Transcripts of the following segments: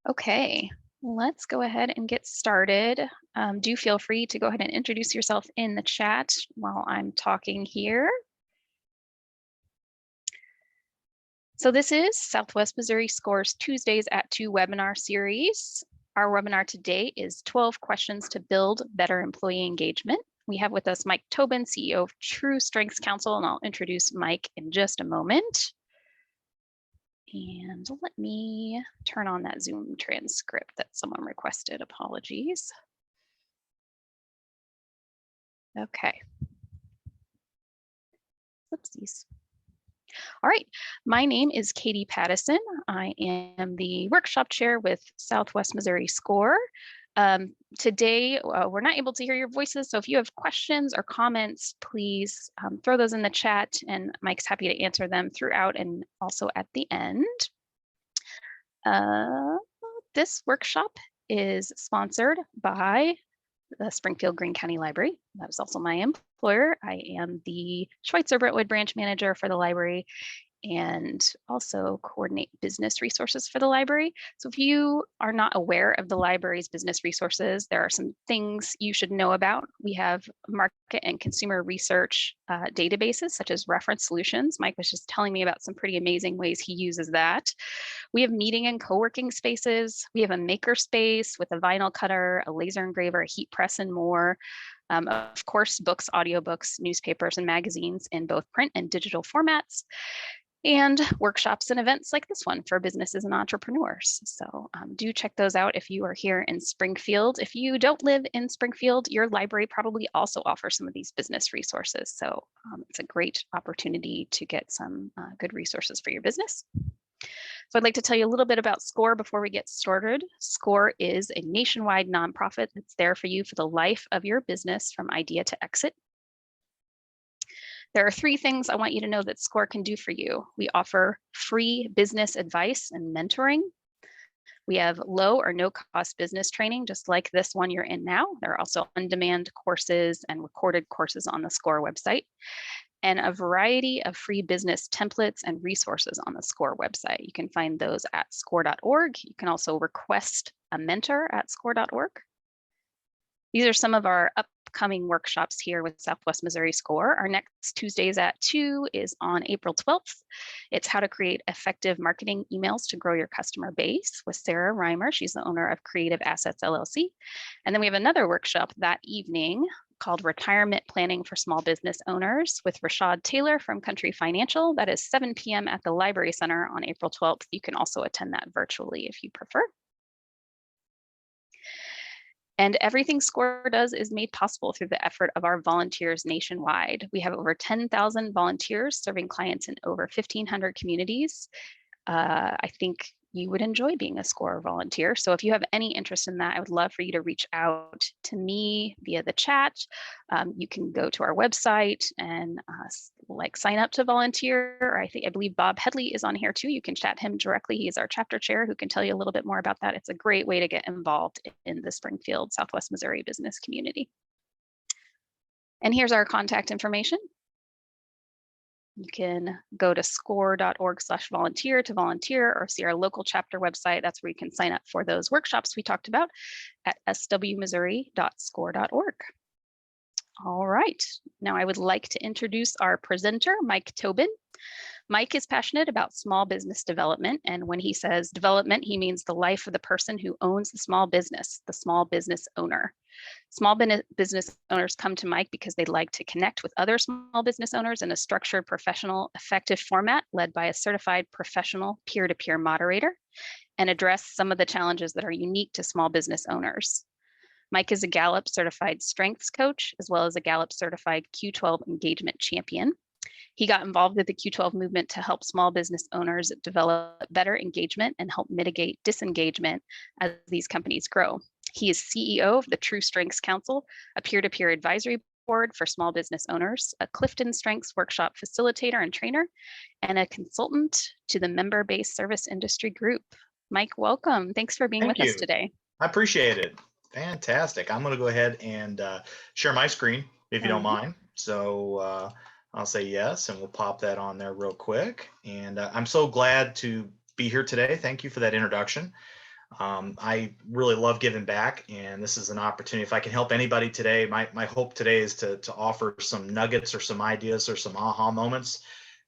Okay, let's go ahead and get started. Do feel free to go ahead and introduce yourself in the chat while I'm talking here. So this is Southwest Missouri SCORE's Tuesdays at 2 webinar series. Our webinar today is 12 questions to build better employee engagement. We have with us Mike Tobin, CEO of True Strengths Council, and I'll introduce Mike in just a moment. And let me turn on that Zoom transcript that someone requested. Apologies. Okay. Oopsies. All right. My name is Katie Pattison. I am the workshop chair with Southwest Missouri SCORE. Today, we're not able to hear your voices, so if you have questions or comments, please throw those in the chat, and Mike's happy to answer them throughout and also at the end. This workshop is sponsored by the Springfield Greene County Library. That is also my employer. I am the Schweitzer Brentwood branch manager for the library and also coordinate business resources for the library. So if you are not aware of the library's business resources, there are some things you should know about. We have market and consumer research databases such as Reference Solutions. Mike was just telling me about some pretty amazing ways he uses that. We have meeting and co-working spaces. We have a maker space with a vinyl cutter, a laser engraver, a heat press, and more. Of course, books, audiobooks, newspapers, and magazines in both print and digital formats, and workshops and events like this one for businesses and entrepreneurs. So do check those out if you are here in Springfield. If you don't live in Springfield, your library probably also offers some of these business resources. So it's a great opportunity to get some good resources for your business. So I'd like to tell you a little bit about SCORE before we get started. SCORE is a nationwide nonprofit that's there for you for the life of your business from idea to exit. There are 3 things I want you to know that SCORE can do for you. We offer free business advice and mentoring. We have low or no cost business training, just like this one you're in now. There are also on-demand courses and recorded courses on the SCORE website, and a variety of free business templates and resources on the SCORE website. You can find those at score.org. You can also request a mentor at score.org. These are some of our upcoming workshops here with Southwest Missouri SCORE. Our next Tuesdays at 2 is on April 12th. It's how to create effective marketing emails to grow your customer base with Sarah Reimer. She's the owner of Creative Assets LLC. And then we have another workshop that evening called Retirement Planning for Small Business Owners with Rashad Taylor from Country Financial. That is 7 p.m. at the Library Center on April 12th. You can also attend that virtually if you prefer. And everything SCORE does is made possible through the effort of our volunteers nationwide. We have over 10,000 volunteers serving clients in over 1,500 communities. I think you would enjoy being a SCORE volunteer. So if you have any interest in that, I would love for you to reach out to me via the chat. You can go to our website and sign up to volunteer. Or I believe Bob Headley is on here too. You can chat him directly. He is our chapter chair who can tell you a little bit more about that. It's a great way to get involved in the Springfield, Southwest Missouri business community. And here's our contact information. You can go to score.org/volunteer to volunteer, or see our local chapter website. That's where you can sign up for those workshops we talked about at swmissouri.score.org. All right, now I would like to introduce our presenter, Mike Tobin. Mike is passionate about small business development, and when he says development, he means the life of the person who owns the small business owner. Small business owners come to Mike because they like to connect with other small business owners in a structured, professional, effective format led by a certified professional peer-to-peer moderator, and address some of the challenges that are unique to small business owners. Mike is a Gallup Certified Strengths coach, as well as a Gallup Certified Q12 Engagement champion. He got involved with the Q12 movement to help small business owners develop better engagement and help mitigate disengagement as these companies grow. He is CEO of the True Strengths Council, a peer-to-peer advisory board for small business owners, a Clifton Strengths workshop facilitator and trainer, and a consultant to the member-based service industry group. Mike, welcome. Thanks for being with us today. I appreciate it. Fantastic. I'm going to go ahead and share my screen, if you don't mind. So I'll say yes, and we'll pop that on there real quick. And I'm so glad to be here today. Thank you for that introduction. I really love giving back, and this is an opportunity. If I can help anybody today, my hope today is to offer some nuggets or some ideas or some aha moments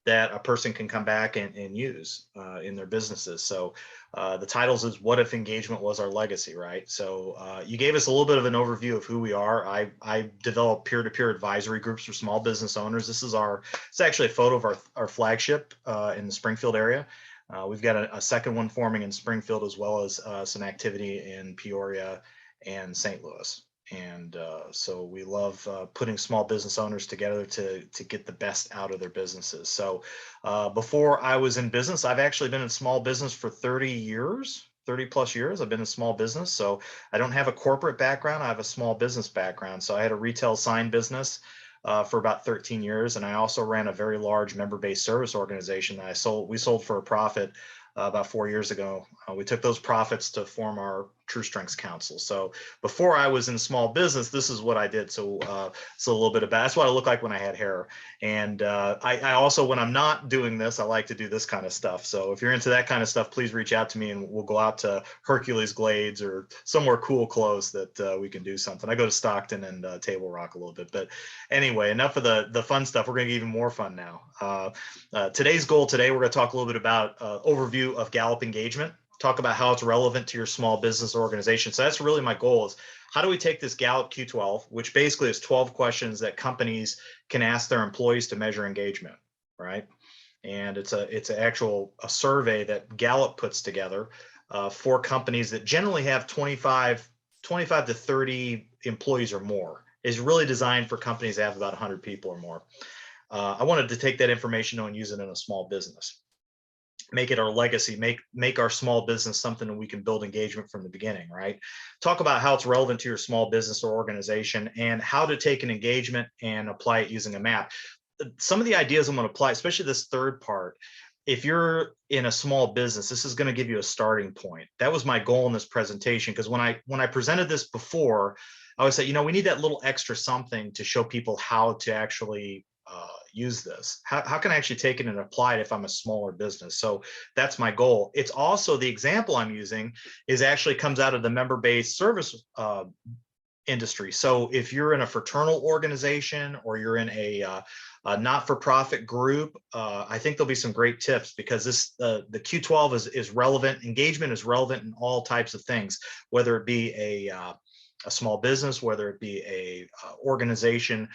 that a person can come back and use in their businesses. So the titles is "What If Engagement Was Our Legacy?" Right? So you gave us a little bit of an overview of who we are. I develop peer-to-peer advisory groups for small business owners. It's actually a photo of our flagship in the Springfield area. We've got a second one forming in Springfield, as well as some activity in Peoria and St. Louis. And so we love putting small business owners together to get the best out of their businesses. So before I was in business, I've actually been in small business for 30 years. 30 plus years I've been in small business. So I don't have a corporate background. I have a small business background. So I had a retail sign business for about 13 years. And I also ran a very large member-based service organization that we sold for a profit about 4 years ago. We took those profits to form our True Strengths Council. So before I was in small business, this is what I did. So it's a little bit about, that's what I look like when I had hair. And I also, when I'm not doing this, I like to do this kind of stuff. So if you're into that kind of stuff, please reach out to me and we'll go out to Hercules Glades or somewhere cool close that we can do something. I go to Stockton and Table Rock a little bit, but anyway, enough of the fun stuff. We're going to get even more fun now. Today's goal today, we're going to talk a little bit about overview of Gallup engagement, talk about how it's relevant to your small business organization. So that's really my goal, is how do we take this Gallup Q12, which basically is 12 questions that companies can ask their employees to measure engagement, right? And it's a survey that Gallup puts together for companies that generally have 25 to 30 employees or more. Is really designed for companies that have about 100 people or more. I wanted to take that information and use it in a small business, make it our legacy, make our small business something that we can build engagement from the beginning, right? Talk about how it's relevant to your small business or organization, and how to take an engagement and apply it using a map. Some of the ideas I'm going to apply, especially this third part, if you're in a small business, this is going to give you a starting point. That was my goal in this presentation, because when I presented this before, I would say, we need that little extra something to show people how to actually use this. How can I actually take it and apply it if I'm a smaller business? So that's my goal. It's also, the example I'm using is actually comes out of the member-based service industry. So if you're in a fraternal organization or you're in a not-for-profit group, I think there'll be some great tips, because the Q12 is relevant. Engagement is relevant in all types of things, whether it be a small business, whether it be a organization.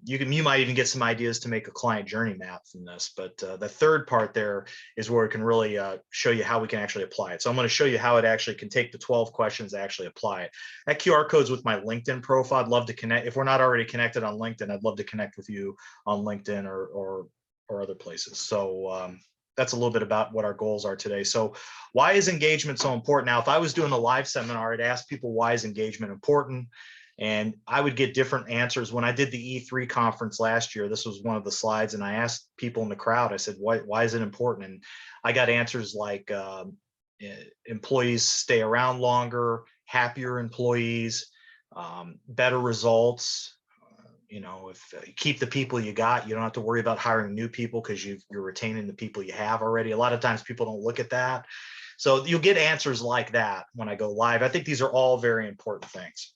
You might even get some ideas to make a client journey map from this. But the third part there is where it can really show you how we can actually apply it. So I'm going to show you how it actually can take the 12 questions to actually apply it. That QR code's with my LinkedIn profile. I'd love to connect. If we're not already connected on LinkedIn, I'd love to connect with you on LinkedIn or other places. So that's a little bit about what our goals are today. So why is engagement so important? Now, if I was doing a live seminar, I'd ask people, why is engagement important? And I would get different answers. When I did the E3 conference last year, this was one of the slides, and I asked people in the crowd, I said, why is it important? And I got answers like employees stay around longer, happier employees, better results. If you keep the people you got, you don't have to worry about hiring new people because you're retaining the people you have already. A lot of times people don't look at that. So you'll get answers like that when I go live. I think these are all very important things.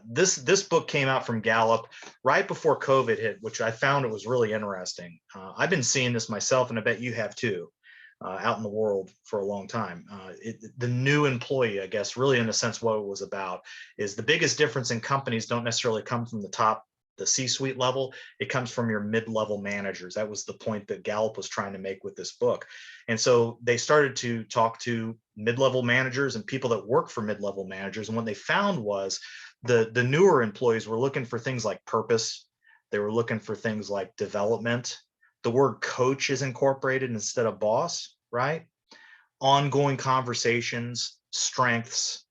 This book came out from Gallup right before COVID hit, which I found it was really interesting. I've been seeing this myself, and I bet you have too, out in the world for a long time. The new employee, I guess, really in a sense, what it was about is the biggest difference in companies don't necessarily come from the C-suite level. It comes from your mid-level managers. That was the point that Gallup was trying to make with this book. And so they started to talk to mid-level managers and people that work for mid-level managers. And what they found was the newer employees were looking for things like purpose. They were looking for things like development. The word coach is incorporated instead of boss, right? Ongoing conversations, strengths,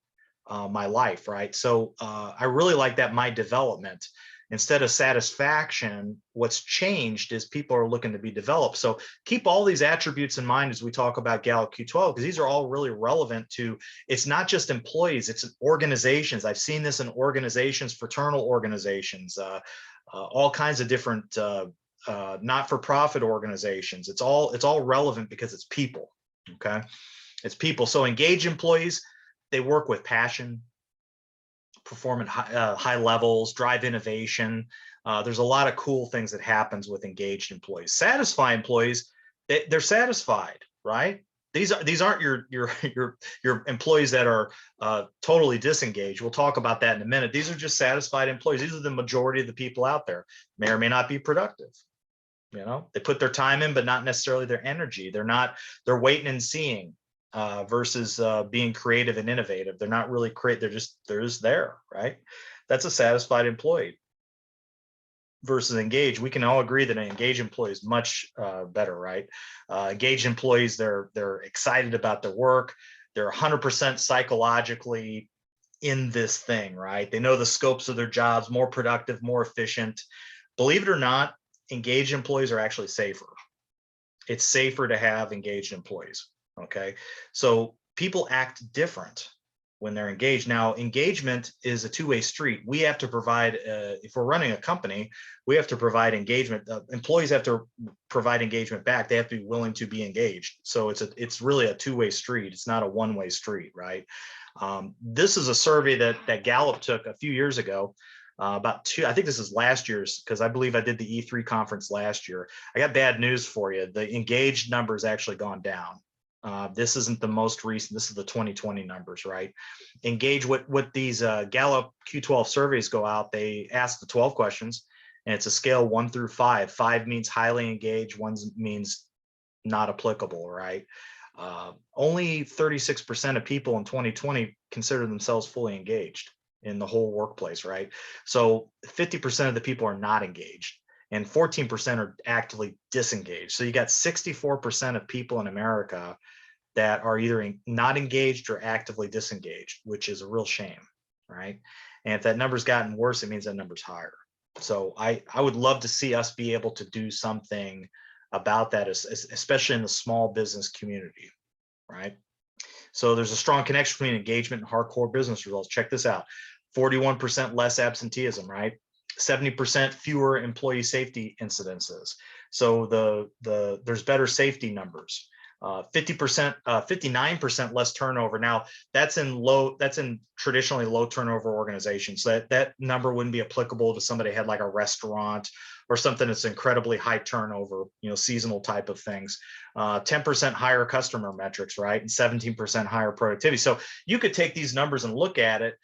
my life, right? So I really like that, my development. Instead of satisfaction, what's changed is people are looking to be developed. So keep all these attributes in mind as we talk about Gallup Q12, because these are all really relevant to, it's not just employees, it's organizations. I've seen this in organizations, fraternal organizations, all kinds of different not-for-profit organizations. It's all relevant because it's people. Okay. It's people. So engaged employees, they work with passion, perform at high levels, drive innovation. There's a lot of cool things that happens with engaged employees. Satisfied employees, they're satisfied, right? These aren't your employees that are totally disengaged. We'll talk about that in a minute. These are just satisfied employees. These are the majority of the people out there. May or may not be productive. You know, they put their time in, but not necessarily their energy. They're waiting and seeing versus being creative and innovative. They're not really they're just there, right? That's a satisfied employee. Versus engaged, we can all agree that an engaged employee is much better, right? Engaged employees, they're excited about their work. They're 100% psychologically in this thing, right? They know the scopes of their jobs, more productive, more efficient. Believe it or not, engaged employees are actually safer. It's safer to have engaged employees, okay? So people act different when they're engaged. Now, engagement is a two-way street. We have to provide, if we're running a company, we have to provide engagement. Employees have to provide engagement back. They have to be willing to be engaged. So it's really a two-way street. It's not a one-way street, right? This is a survey that Gallup took a few years ago. I think this is last year's, because I believe I did the E3 conference last year. I got bad news for you. The engaged number has actually gone down. This isn't the most recent. This is the 2020 numbers, right? Engage what these Gallup Q12 surveys go out. They ask the 12 questions, and it's a scale 1 through 5. 5 means highly engaged. 1 means not applicable, right? Only 36% of people in 2020 consider themselves fully engaged in the whole workplace, right? So 50% of the people are not engaged, and 14% are actively disengaged. So you got 64% of people in America that are either not engaged or actively disengaged, which is a real shame, right? And if that number's gotten worse, it means that number's higher. So I would love to see us be able to do something about that, especially in the small business community, right? So there's a strong connection between engagement and hardcore business results. Check this out. 41% less absenteeism, right? 70% fewer employee safety incidences. So there's better safety numbers. 50%, 59% less turnover. Now that's in traditionally low turnover organizations. That number wouldn't be applicable to somebody who had like a restaurant or something that's incredibly high turnover, seasonal type of things. 10% higher customer metrics, right? And 17% higher productivity. So you could take these numbers and look at it,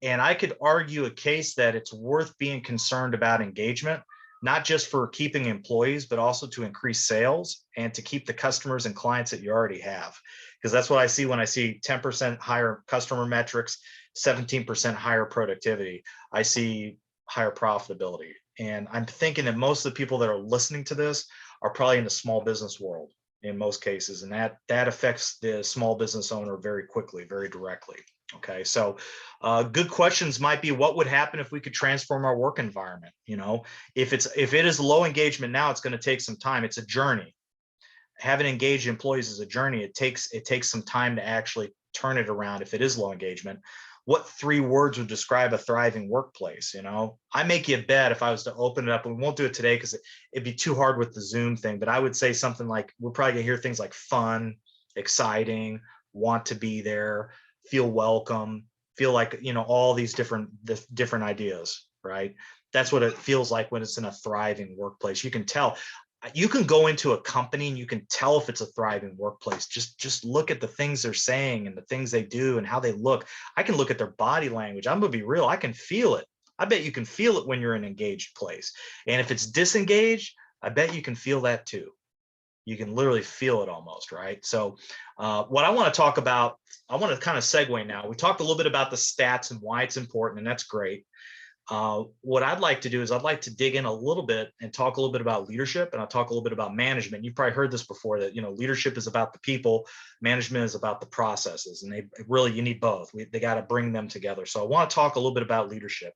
and I could argue a case that it's worth being concerned about engagement, not just for keeping employees, but also to increase sales and to keep the customers and clients that you already have. Because that's what I see when I see 10% higher customer metrics, 17% higher productivity. I see higher profitability. And I'm thinking that most of the people that are listening to this are probably in the small business world in most cases. And that affects the small business owner very quickly, very directly. Okay, so good questions might be, what would happen if we could transform our work environment? If it is low engagement now, it's going to take some time. It's a journey. Having engaged employees is a journey. It takes some time to actually turn it around. If it is low engagement, what 3 words would describe a thriving workplace? I make you a bet if I was to open it up, and we won't do it today because it'd be too hard with the Zoom thing, but I would say something like, we're probably gonna hear things like fun, exciting, want to be there, feel welcome, feel like, all these different ideas, right? That's what it feels like when it's in a thriving workplace. You can tell. You can go into a company and you can tell if it's a thriving workplace. Just look at the things they're saying and the things they do and how they look. I can look at their body language. I'm gonna be real. I can feel it. I bet you can feel it when you're in an engaged place. And if it's disengaged, I bet you can feel that too. You can literally feel it almost, right? So what I want to talk about, I want to kind of segue now. We talked a little bit about the stats and why it's important, and that's great. What I'd like to do is I'd like to dig in a little bit and talk a little bit about leadership, and I'll talk a little bit about management. You've probably heard this before, that leadership is about the people, management is about the processes, and you need both. They got to bring them together. So I want to talk a little bit about leadership,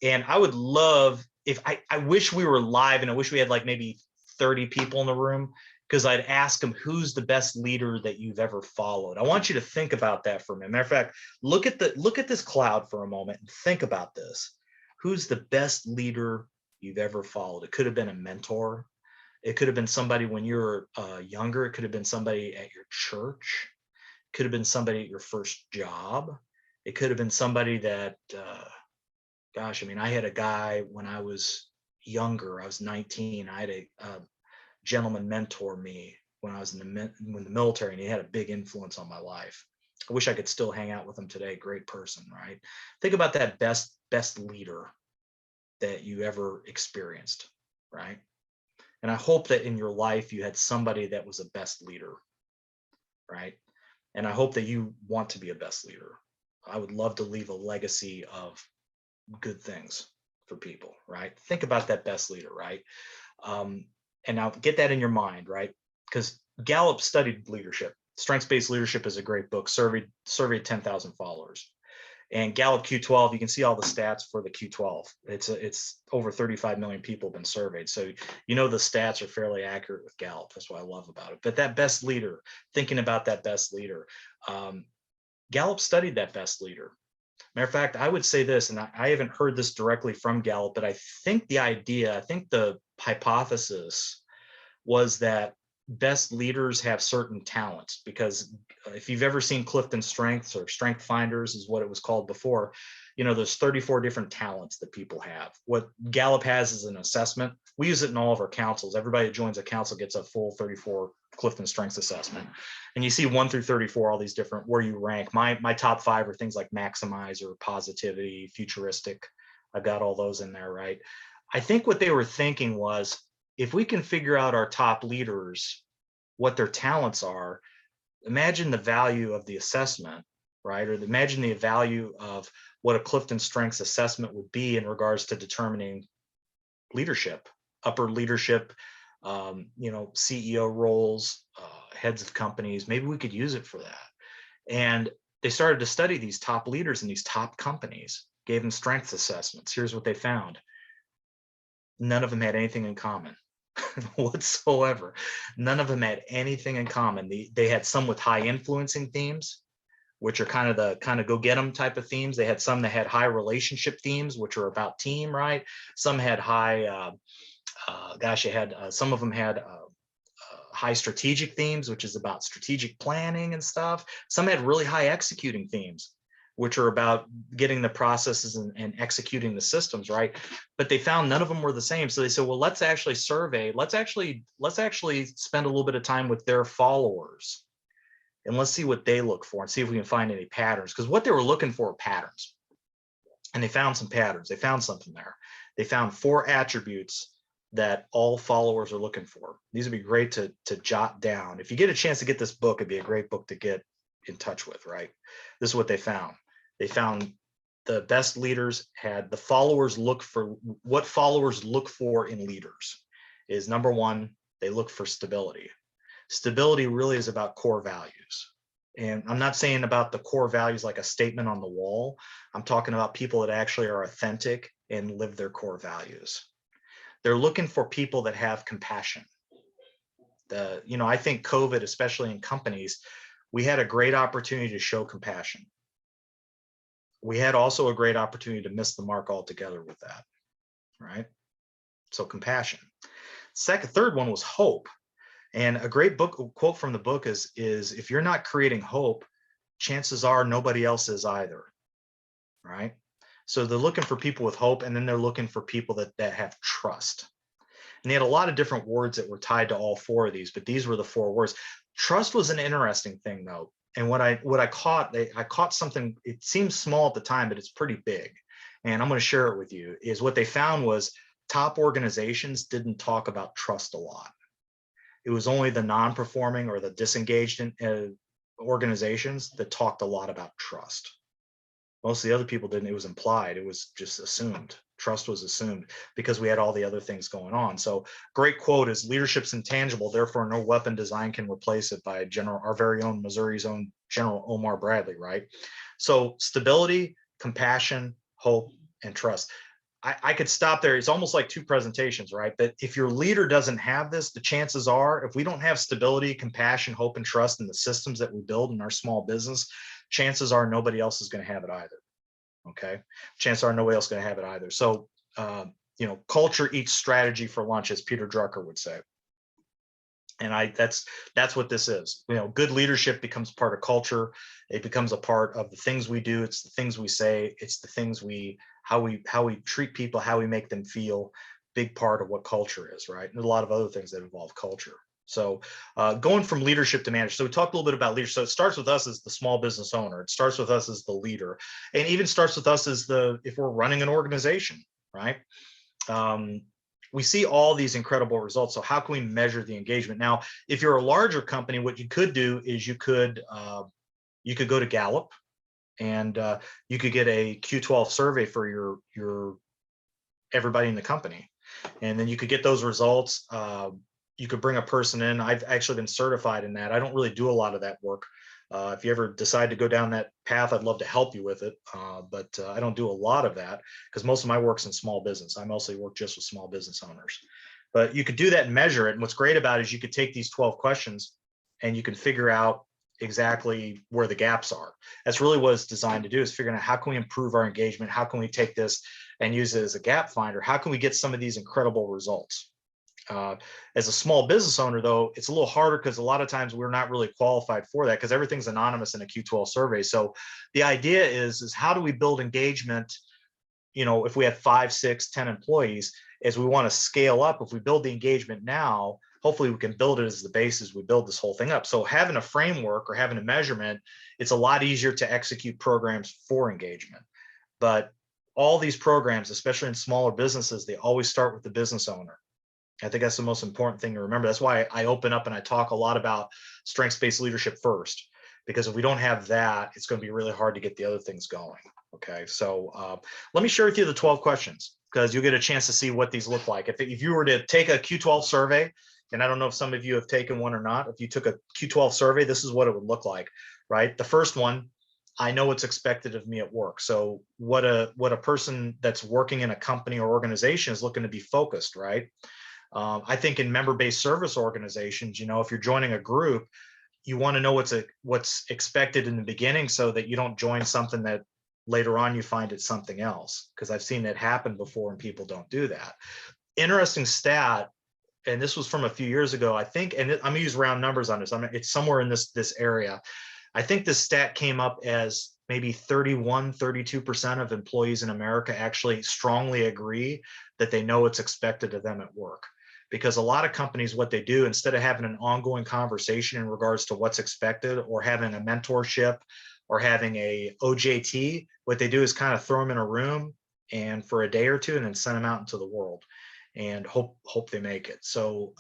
and I would love if I wish we were live, and I wish we had like maybe 30 people in the room, because I'd ask them, who's the best leader that you've ever followed? I want you to think about that for a minute. Matter of fact, look at this cloud for a moment and think about this. Who's the best leader you've ever followed? It could have been a mentor. It could have been somebody when you were younger. It could have been somebody at your church. Could have been somebody at your first job. It could have been somebody that, gosh, I mean, I had a guy when I was younger. I was 19. I had a gentleman mentor me when I was in the military, and he had a big influence on my life. I wish I could still hang out with him today. Great person, right? Think about that best leader that you ever experienced, right? And I hope that in your life you had somebody that was a best leader, right? And I hope that you want to be a best leader. I would love to leave a legacy of good things for people, right? Think about that best leader, right? And now get that in your mind, right? Because Gallup studied leadership. Strengths-based leadership is a great book. Surveyed 10,000 followers. And Gallup Q12, you can see all the stats for the Q12. It's over 35 million people have been surveyed. So you know the stats are fairly accurate with Gallup. That's what I love about it. But that best leader, thinking about that best leader, Gallup studied that best leader. Matter of fact, I would say this, and I haven't heard this directly from Gallup, but I think the hypothesis was that best leaders have certain talents, because if you've ever seen Clifton Strengths or Strength Finders is what it was called before, you know, there's 34 different talents that people have. What Gallup has is an assessment. We use it in all of our councils. Everybody that joins a council gets a full 34 Clifton Strengths assessment. And you see 1 through 34, all these different, where you rank. My top 5 are things like maximizer, positivity, futuristic. I've got all those in there, right? I think what they were thinking was, if we can figure out our top leaders, what their talents are, imagine the value of the assessment, right? Or imagine the value of what a Clifton Strengths assessment would be in regards to determining leadership, upper leadership, you know, CEO roles, heads of companies. Maybe we could use it for that. And they started to study these top leaders in these top companies, gave them strengths assessments. Here's what they found. None of them had anything in common whatsoever. None of them had anything in common. They had some with high influencing themes, which are kind of go get them type of themes. They had some that had high relationship themes, which are about team, right? Some had high, some of them had high strategic themes, which is about strategic planning and stuff. Some had really high executing themes, which are about getting the processes and executing the systems, right? But they found none of them were the same. So they said, well, let's actually survey, let's actually spend a little bit of time with their followers, and let's see what they look for and see if we can find any patterns. Because what they were looking for are patterns. And they found some patterns. They found something there. They found 4 attributes that all followers are looking for. These would be great to jot down. If you get a chance to get this book, it'd be a great book to get in touch with, right? This is what they found. They found the best leaders had the followers look for, what followers look for in leaders is, number 1, they look for stability. Stability really is about core values. And I'm not saying about the core values like a statement on the wall. I'm talking about people that actually are authentic and live their core values. They're looking for people that have compassion. I think COVID, especially in companies, we had a great opportunity to show compassion. We had also a great opportunity to miss the mark altogether with that, right? So compassion. Third one was hope. And a great quote from the book is if you're not creating hope, chances are nobody else is either, right? So they're looking for people with hope, and then they're looking for people that have trust. And they had a lot of different words that were tied to all 4 of these, but these were the 4 words. Trust was an interesting thing, though. And what I caught something, it seems small at the time, but it's pretty big. And I'm going to share it with you, is what they found was top organizations didn't talk about trust a lot. It was only the non-performing or the disengaged organizations that talked a lot about trust. Most of the other people didn't. It was implied. It was just assumed. Trust was assumed because we had all the other things going on. So great quote is, leadership's intangible, therefore no weapon design can replace it, by our very own Missouri's own General Omar Bradley, right? So stability, compassion, hope, and trust. I could stop there. It's almost like 2 presentations, right? But if your leader doesn't have this, the chances are, if we don't have stability, compassion, hope, and trust in the systems that we build in our small business, chances are nobody else is going to have it either. Okay. Chances are nobody else is going to have it either. So, culture eats strategy for lunch, as Peter Drucker would say. And that's what this is. Good leadership becomes part of culture. It becomes a part of the things we do. It's the things we say. It's the things how we treat people, how we make them feel. Big part of what culture is, right? And there's a lot of other things that involve culture. So going from leadership to manager. So we talked a little bit about leadership. So it starts with us as the small business owner. It starts with us as the leader, and even starts with us as if we're running an organization, right? We see all these incredible results. So how can we measure the engagement? Now, if you're a larger company, what you could do is you could go to Gallup, and you could get a Q12 survey for your everybody in the company, and then you could get those results. You could bring a person in. I've actually been certified in that. I don't really do a lot of that work. If you ever decide to go down that path, I'd love to help you with it. But I don't do a lot of that because most of my work's in small business. I mostly work just with small business owners. But you could do that and measure it. And what's great about it is you could take these 12 questions and you can figure out exactly where the gaps are. That's really what it's designed to do, is figuring out how can we improve our engagement? How can we take this and use it as a gap finder? How can we get some of these incredible results? As a small business owner, though, it's a little harder because a lot of times we're not really qualified for that because everything's anonymous in a Q12 survey. So the idea is how do we build engagement? If we have 5, 6, 10 employees, as we want to scale up, if we build the engagement now, hopefully we can build it as the base as we build this whole thing up. So having a framework or having a measurement, it's a lot easier to execute programs for engagement. But all these programs, especially in smaller businesses, they always start with the business owner. I think that's the most important thing to remember. That's why I open up and I talk a lot about strengths-based leadership first, because if we don't have that, it's going to be really hard to get the other things going. Okay, so let me share with you the 12 questions because you'll get a chance to see what these look like. If you were to take a Q12 survey, and I don't know if some of you have taken one or not, if you took a Q12 survey, this is what it would look like, right? The first one, I know what's expected of me at work. So what a person that's working in a company or organization is looking to be focused, right? I think in member-based service organizations, if you're joining a group, you want to know what's expected in the beginning so that you don't join something that later on you find it's something else, because I've seen it happen before and people don't do that. Interesting stat, and this was from a few years ago, I think, and I'm gonna use round numbers on this. It's somewhere in this area. I think this stat came up as maybe 32% of employees in America actually strongly agree that they know what's expected of them at work. Because a lot of companies, what they do, instead of having an ongoing conversation in regards to what's expected or having a mentorship or having a OJT, what they do is kind of throw them in a room and for a day or two and then send them out into the world and hope they make it. So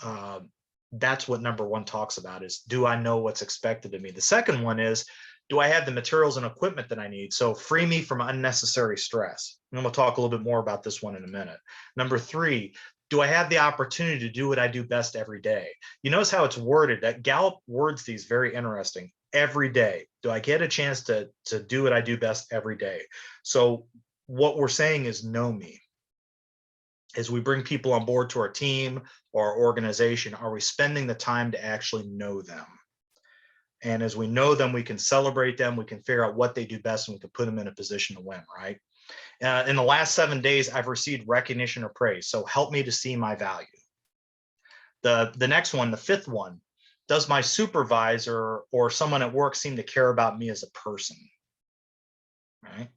that's what number one talks about, is do I know what's expected of me? The second one is, do I have the materials and equipment that I need? So free me from unnecessary stress. And we'll talk a little bit more about this one in a minute. Number 3, do I have the opportunity to do what I do best every day? You notice how it's worded, that Gallup words these very interesting. Every day. Do I get a chance to do what I do best every day? So what we're saying is know me. As we bring people on board to our team or our organization, are we spending the time to actually know them? And as we know them, we can celebrate them, we can figure out what they do best, and we can put them in a position to win, right? In the last 7 days, I've received recognition or praise. So help me to see my value. The next one, the 5th one, does my supervisor or someone at work seem to care about me as a person? Right?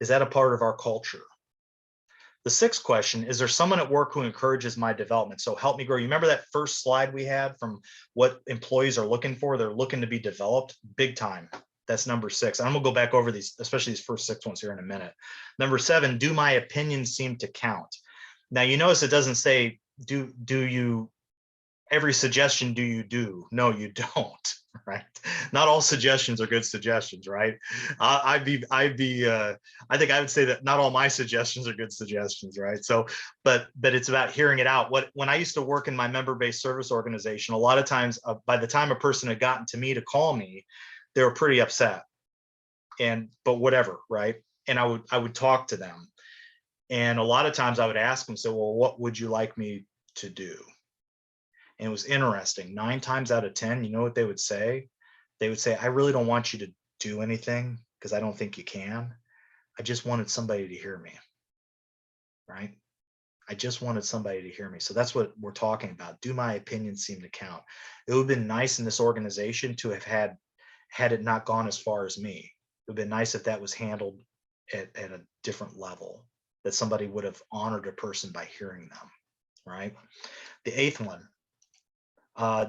Is that a part of our culture? The 6th question, is there someone at work who encourages my development? So help me grow. You remember that first slide we had from what employees are looking for? They're looking to be developed big time. That's number 6. I'm gonna go back over these, especially these first 6 ones here in a minute. Number 7, do my opinions seem to count? Now you notice it doesn't say, do you, every suggestion do you do? No, you don't, right? Not all suggestions are good suggestions, right? I think I would say that not all my suggestions are good suggestions, right? So, but it's about hearing it out. When I used to work in my member-based service organization, a lot of times by the time a person had gotten to me to call me, they were pretty upset, but whatever, right? And I would talk to them, and a lot of times I would ask them, so, well, what would you like me to do? And it was interesting. 9 times out of 10, you know what they would say? They would say, I really don't want you to do anything because I don't think you can. I just wanted somebody to hear me, right? I just wanted somebody to hear me. So that's what we're talking about. Do my opinions seem to count? It would have been nice in this organization to have had it not gone as far as me. It would have been nice if that was handled at a different level, that somebody would have honored a person by hearing them, right? The eighth one,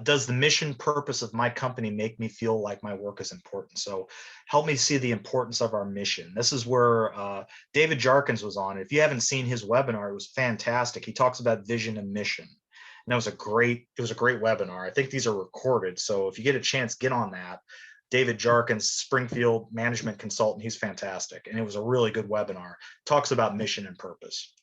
does the mission purpose of my company make me feel like my work is important? So help me see the importance of our mission. This is where David Jarkins was on. If you haven't seen his webinar, it was fantastic. He talks about vision and mission. And it was a great webinar. I think these are recorded. So if you get a chance, get on that. David Jarkins, Springfield management consultant, he's fantastic. And it was a really good webinar. Talks about mission and purpose.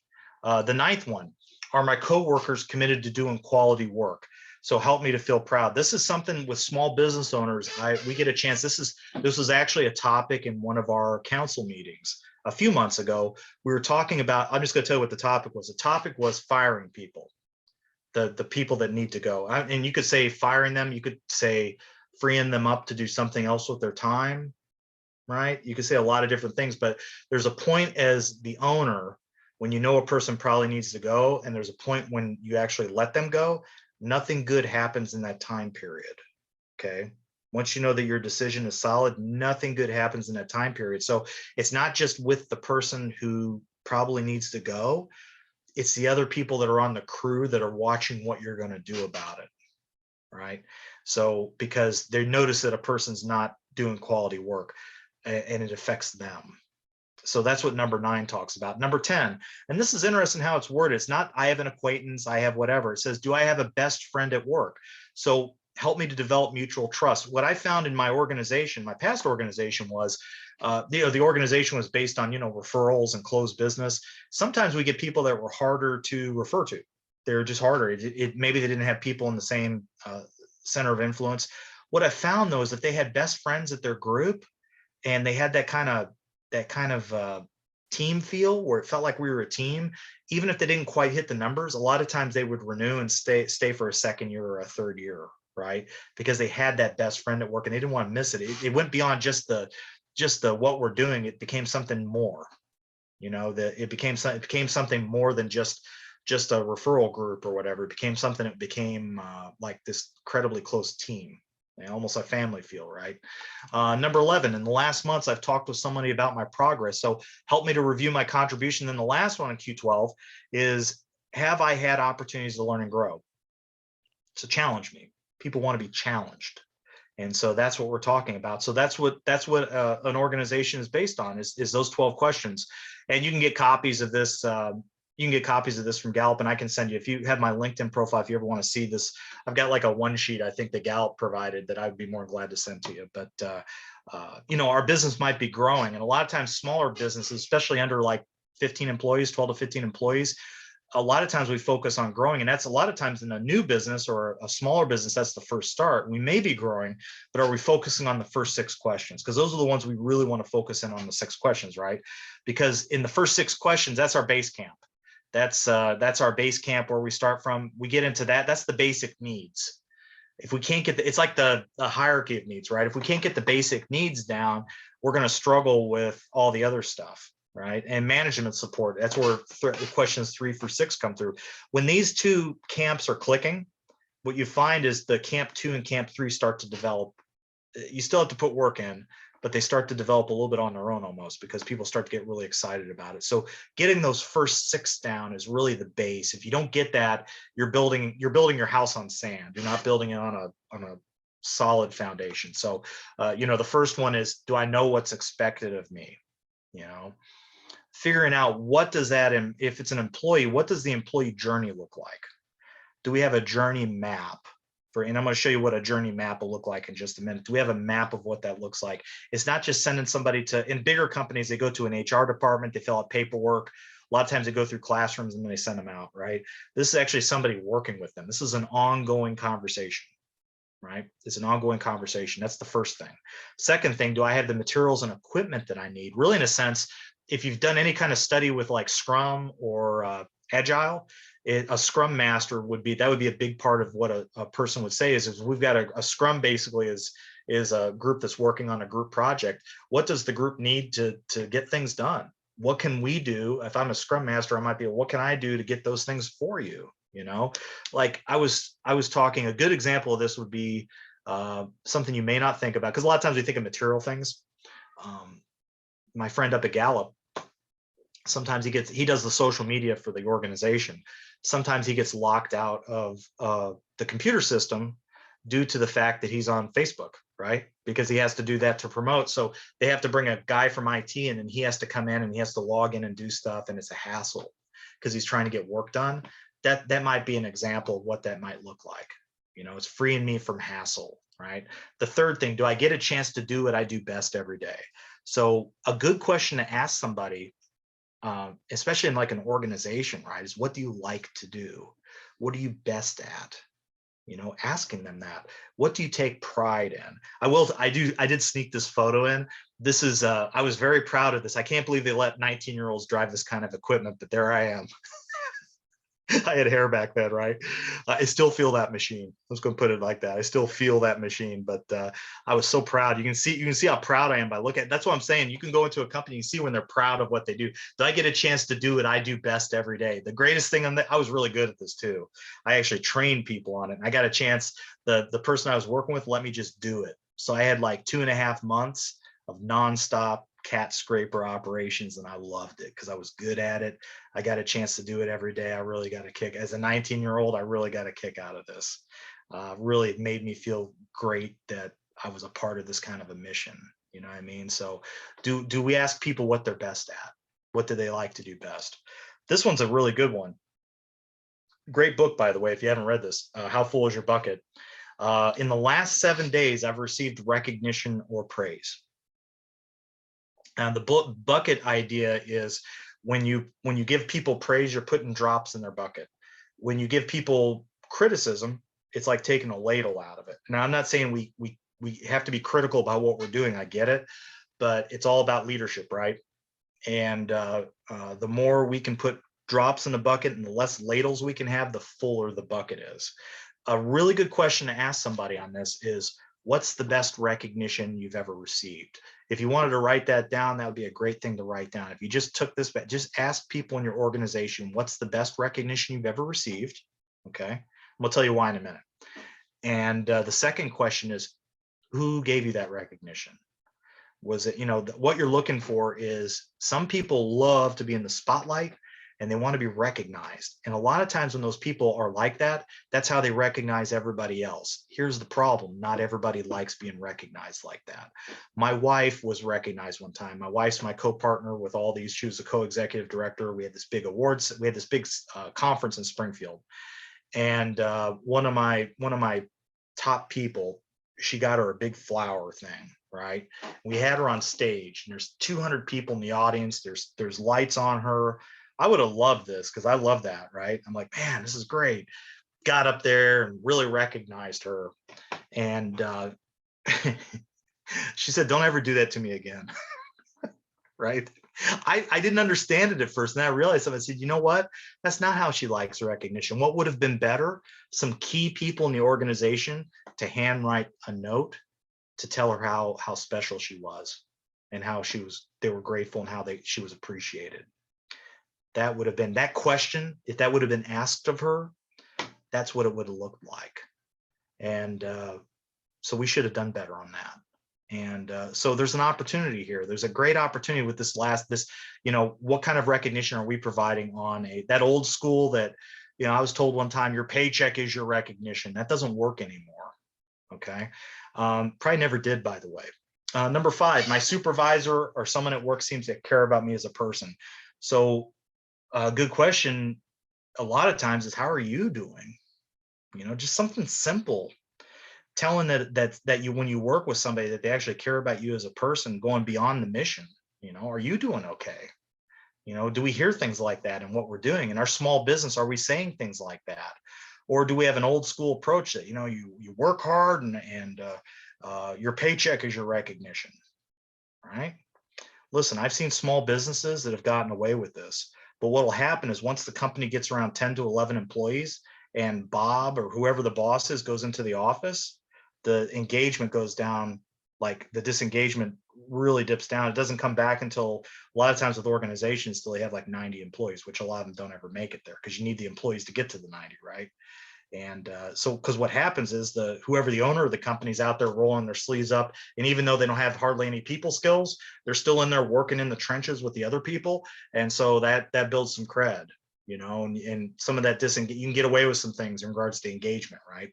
The ninth one, are my coworkers committed to doing quality work? So help me to feel proud. This is something with small business owners. We get a chance. This was actually a topic in one of our council meetings a few months ago. We were talking about, I'm just going to tell you what the topic was. The topic was firing people, the people that need to go. And you could say firing them. You could say freeing them up to do something else with their time, right? You could say a lot of different things, but there's a point as the owner when you know a person probably needs to go, and there's a point when you actually let them go. Nothing good happens in that time period, okay? Once you know that your decision is solid, nothing good happens in that time period. So it's not just with the person who probably needs to go, it's the other people that are on the crew that are watching what you're going to do about it, right? So because they notice that a person's not doing quality work and it affects them. So that's what number 9 talks about. Number 10, and this is interesting how it's worded. It's not, I have an acquaintance, I have whatever. It says, do I have a best friend at work? So help me to develop mutual trust. What I found in my organization, my past organization was, the organization was based on, referrals and closed business. Sometimes we get people that were harder to refer to. They're just harder. Maybe they didn't have people in the same center of influence. What I found though is that they had best friends at their group, and they had that kind of team feel where it felt like we were a team. Even if they didn't quite hit the numbers, a lot of times they would renew and stay for a second year or a third year, right? Because they had that best friend at work and they didn't want to miss it. It went beyond just the what we're doing. It became something more, that it became something more than just a referral group or whatever. It became like this incredibly close team. Almost a family feel, right? Number 11, in the last months, I've talked with somebody about my progress. So help me to review my contribution. Then the last one in Q12 is, have I had opportunities to learn and grow? So challenge me. People want to be challenged. And so that's what we're talking about. So that's what an organization is based on, is those 12 questions. And you can get copies of this. You can get copies of this from Gallup, and I can send you, if you have my LinkedIn profile, if you ever want to see this, I've got like a one sheet, I think, that Gallup provided that I'd be more glad to send to you. But, our business might be growing, and a lot of times smaller businesses, especially under like 15 employees, 12 to 15 employees, a lot of times we focus on growing, and that's a lot of times in a new business or a smaller business, that's the first start. We may be growing, but are we focusing on the first 6 questions? Because those are the ones we really want to focus in on, the 6 questions, right? Because in the first 6 questions, that's our base camp. That's our base camp where we start from. We get into that. That's the basic needs. If we can't get it's like the hierarchy of needs, right? If we can't get the basic needs down, we're going to struggle with all the other stuff, right? And management support. That's where questions 3 through 6 come through. When these 2 camps are clicking, what you find is the camp 2 and camp 3 start to develop. You still have to put work in, but they start to develop a little bit on their own almost, because people start to get really excited about it. So getting those first 6 down is really the base. If you don't get that, you're building your house on sand. You're not building it on a solid foundation. So, the first one is, do I know what's expected of me? Figuring out what does that, if it's an employee, what does the employee journey look like? Do we have a journey map? And I'm going to show you what a journey map will look like in just a minute. Do we have a map of what that looks like? It's not just sending somebody in bigger companies, they go to an HR department, they fill out paperwork. A lot of times they go through classrooms and then they send them out, right? This is actually somebody working with them. This is an ongoing conversation, right? It's an ongoing conversation. That's the first thing. Second thing, do I have the materials and equipment that I need? Really, in a sense, if you've done any kind of study with like Scrum or Agile, a Scrum master would be a big part of what a person would say is we've got a Scrum basically is a group that's working on a group project. What does the group need to get things done? what can we do? If I'm a scrum master, I might be, what can I do to get those things for you? You know, like I was talking, a good example of this would be something you may not think about, because a lot of times we think of material things. My friend up at Gallup, sometimes he does the social media for the organization. Sometimes he gets locked out of the computer system due to the fact that he's on Facebook, right? Because he has to do that to promote. So they have to bring a guy from IT in, and he has to come in and he has to log in and do stuff, and it's a hassle because he's trying to get work done. That might be an example of what that might look like. You know, it's freeing me from hassle, right? The third thing, do I get a chance to do what I do best every day? So a good question to ask somebody, especially in like an organization, right, is what do you like to do? What are you best at? You know, asking them that. What do you take pride in? I did sneak this photo in. This is, I was very proud of this. I can't believe they let 19-year-olds drive this kind of equipment, but there I am. I had hair back then, right? I still feel that machine. Let's go put it like that. I still feel that machine, but I was so proud. You can see how proud I am by looking at. That's what I'm saying. You can go into a company and see when they're proud of what they do. Do I get a chance to do what I do best every day? The greatest thing I was really good at this too. I actually trained people on it. And I got a chance. The person I was working with let me just do it. So I had like 2.5 months of nonstop cat scraper operations, and I loved it because I was good at it. I got a chance to do it every day. I really got a kick as a 19-year-old. I really got a kick out of this. Really, it made me feel great that I was a part of this kind of a mission. You know what I mean? So do we ask people what they're best at? What do they like to do best? This one's a really good one. Great book, by the way, if you haven't read this, How Full Is Your Bucket? In the last 7 days, I've received recognition or praise. And the bucket idea is when you give people praise, you're putting drops in their bucket. When you give people criticism, it's like taking a ladle out of it. Now, I'm not saying we have to be critical about what we're doing. I get it, but it's all about leadership, right? And the more we can put drops in the bucket and the less ladles we can have, the fuller the bucket is. A really good question to ask somebody on this is, what's the best recognition you've ever received? If you wanted to write that down, that would be a great thing to write down. If you just took this back, just ask people in your organization, what's the best recognition you've ever received? Okay. We'll tell you why in a minute. And the second question is, who gave you that recognition? Was it, what you're looking for is, some people love to be in the spotlight and they want to be recognized. And a lot of times when those people are like that, that's how they recognize everybody else. Here's the problem. Not everybody likes being recognized like that. My wife was recognized one time. My wife's my co-partner with all these. She was a co-executive director. We had this big awards. We had this big conference in Springfield. And one of my top people, she got her a big flower thing, right? We had her on stage, and there's 200 people in the audience. There's lights on her. I would have loved this because I love that, right? I'm like, man, this is great. Got up there and really recognized her. And she said, don't ever do that to me again. Right? I didn't understand it at first. And then I realized something. I said, you know what? That's not how she likes recognition. What would have been better? Some key people in the organization to handwrite a note to tell her how special she was and how they were grateful and how she was appreciated. That would have been that question. If that would have been asked of her, that's what it would have looked like. And so we should have done better on that. And so there's an opportunity here. There's a great opportunity with this, what kind of recognition are we providing on that old school that, I was told one time, your paycheck is your recognition. That doesn't work anymore. Okay. Probably never did, by the way. Number 5, my supervisor or someone at work seems to care about me as a person. So a good question a lot of times is, how are you doing? Just something simple. Telling that you, when you work with somebody, that they actually care about you as a person, going beyond the mission. Are you doing okay? Do we hear things like that in what we're doing in our small business? Are we saying things like that? Or do we have an old school approach that, you work hard and your paycheck is your recognition, right? Listen, I've seen small businesses that have gotten away with this, but what will happen is, once the company gets around 10 to 11 employees and Bob or whoever the boss is goes into the office, the engagement goes down, like the disengagement really dips down. It doesn't come back until a lot of times with organizations still they have like 90 employees, which a lot of them don't ever make it there because you need the employees to get to the 90, right? And so, because what happens is whoever the owner of the company's out there rolling their sleeves up, and even though they don't have hardly any people skills, they're still in there working in the trenches with the other people, and so that builds some cred, and some of that you can get away with some things in regards to engagement, right?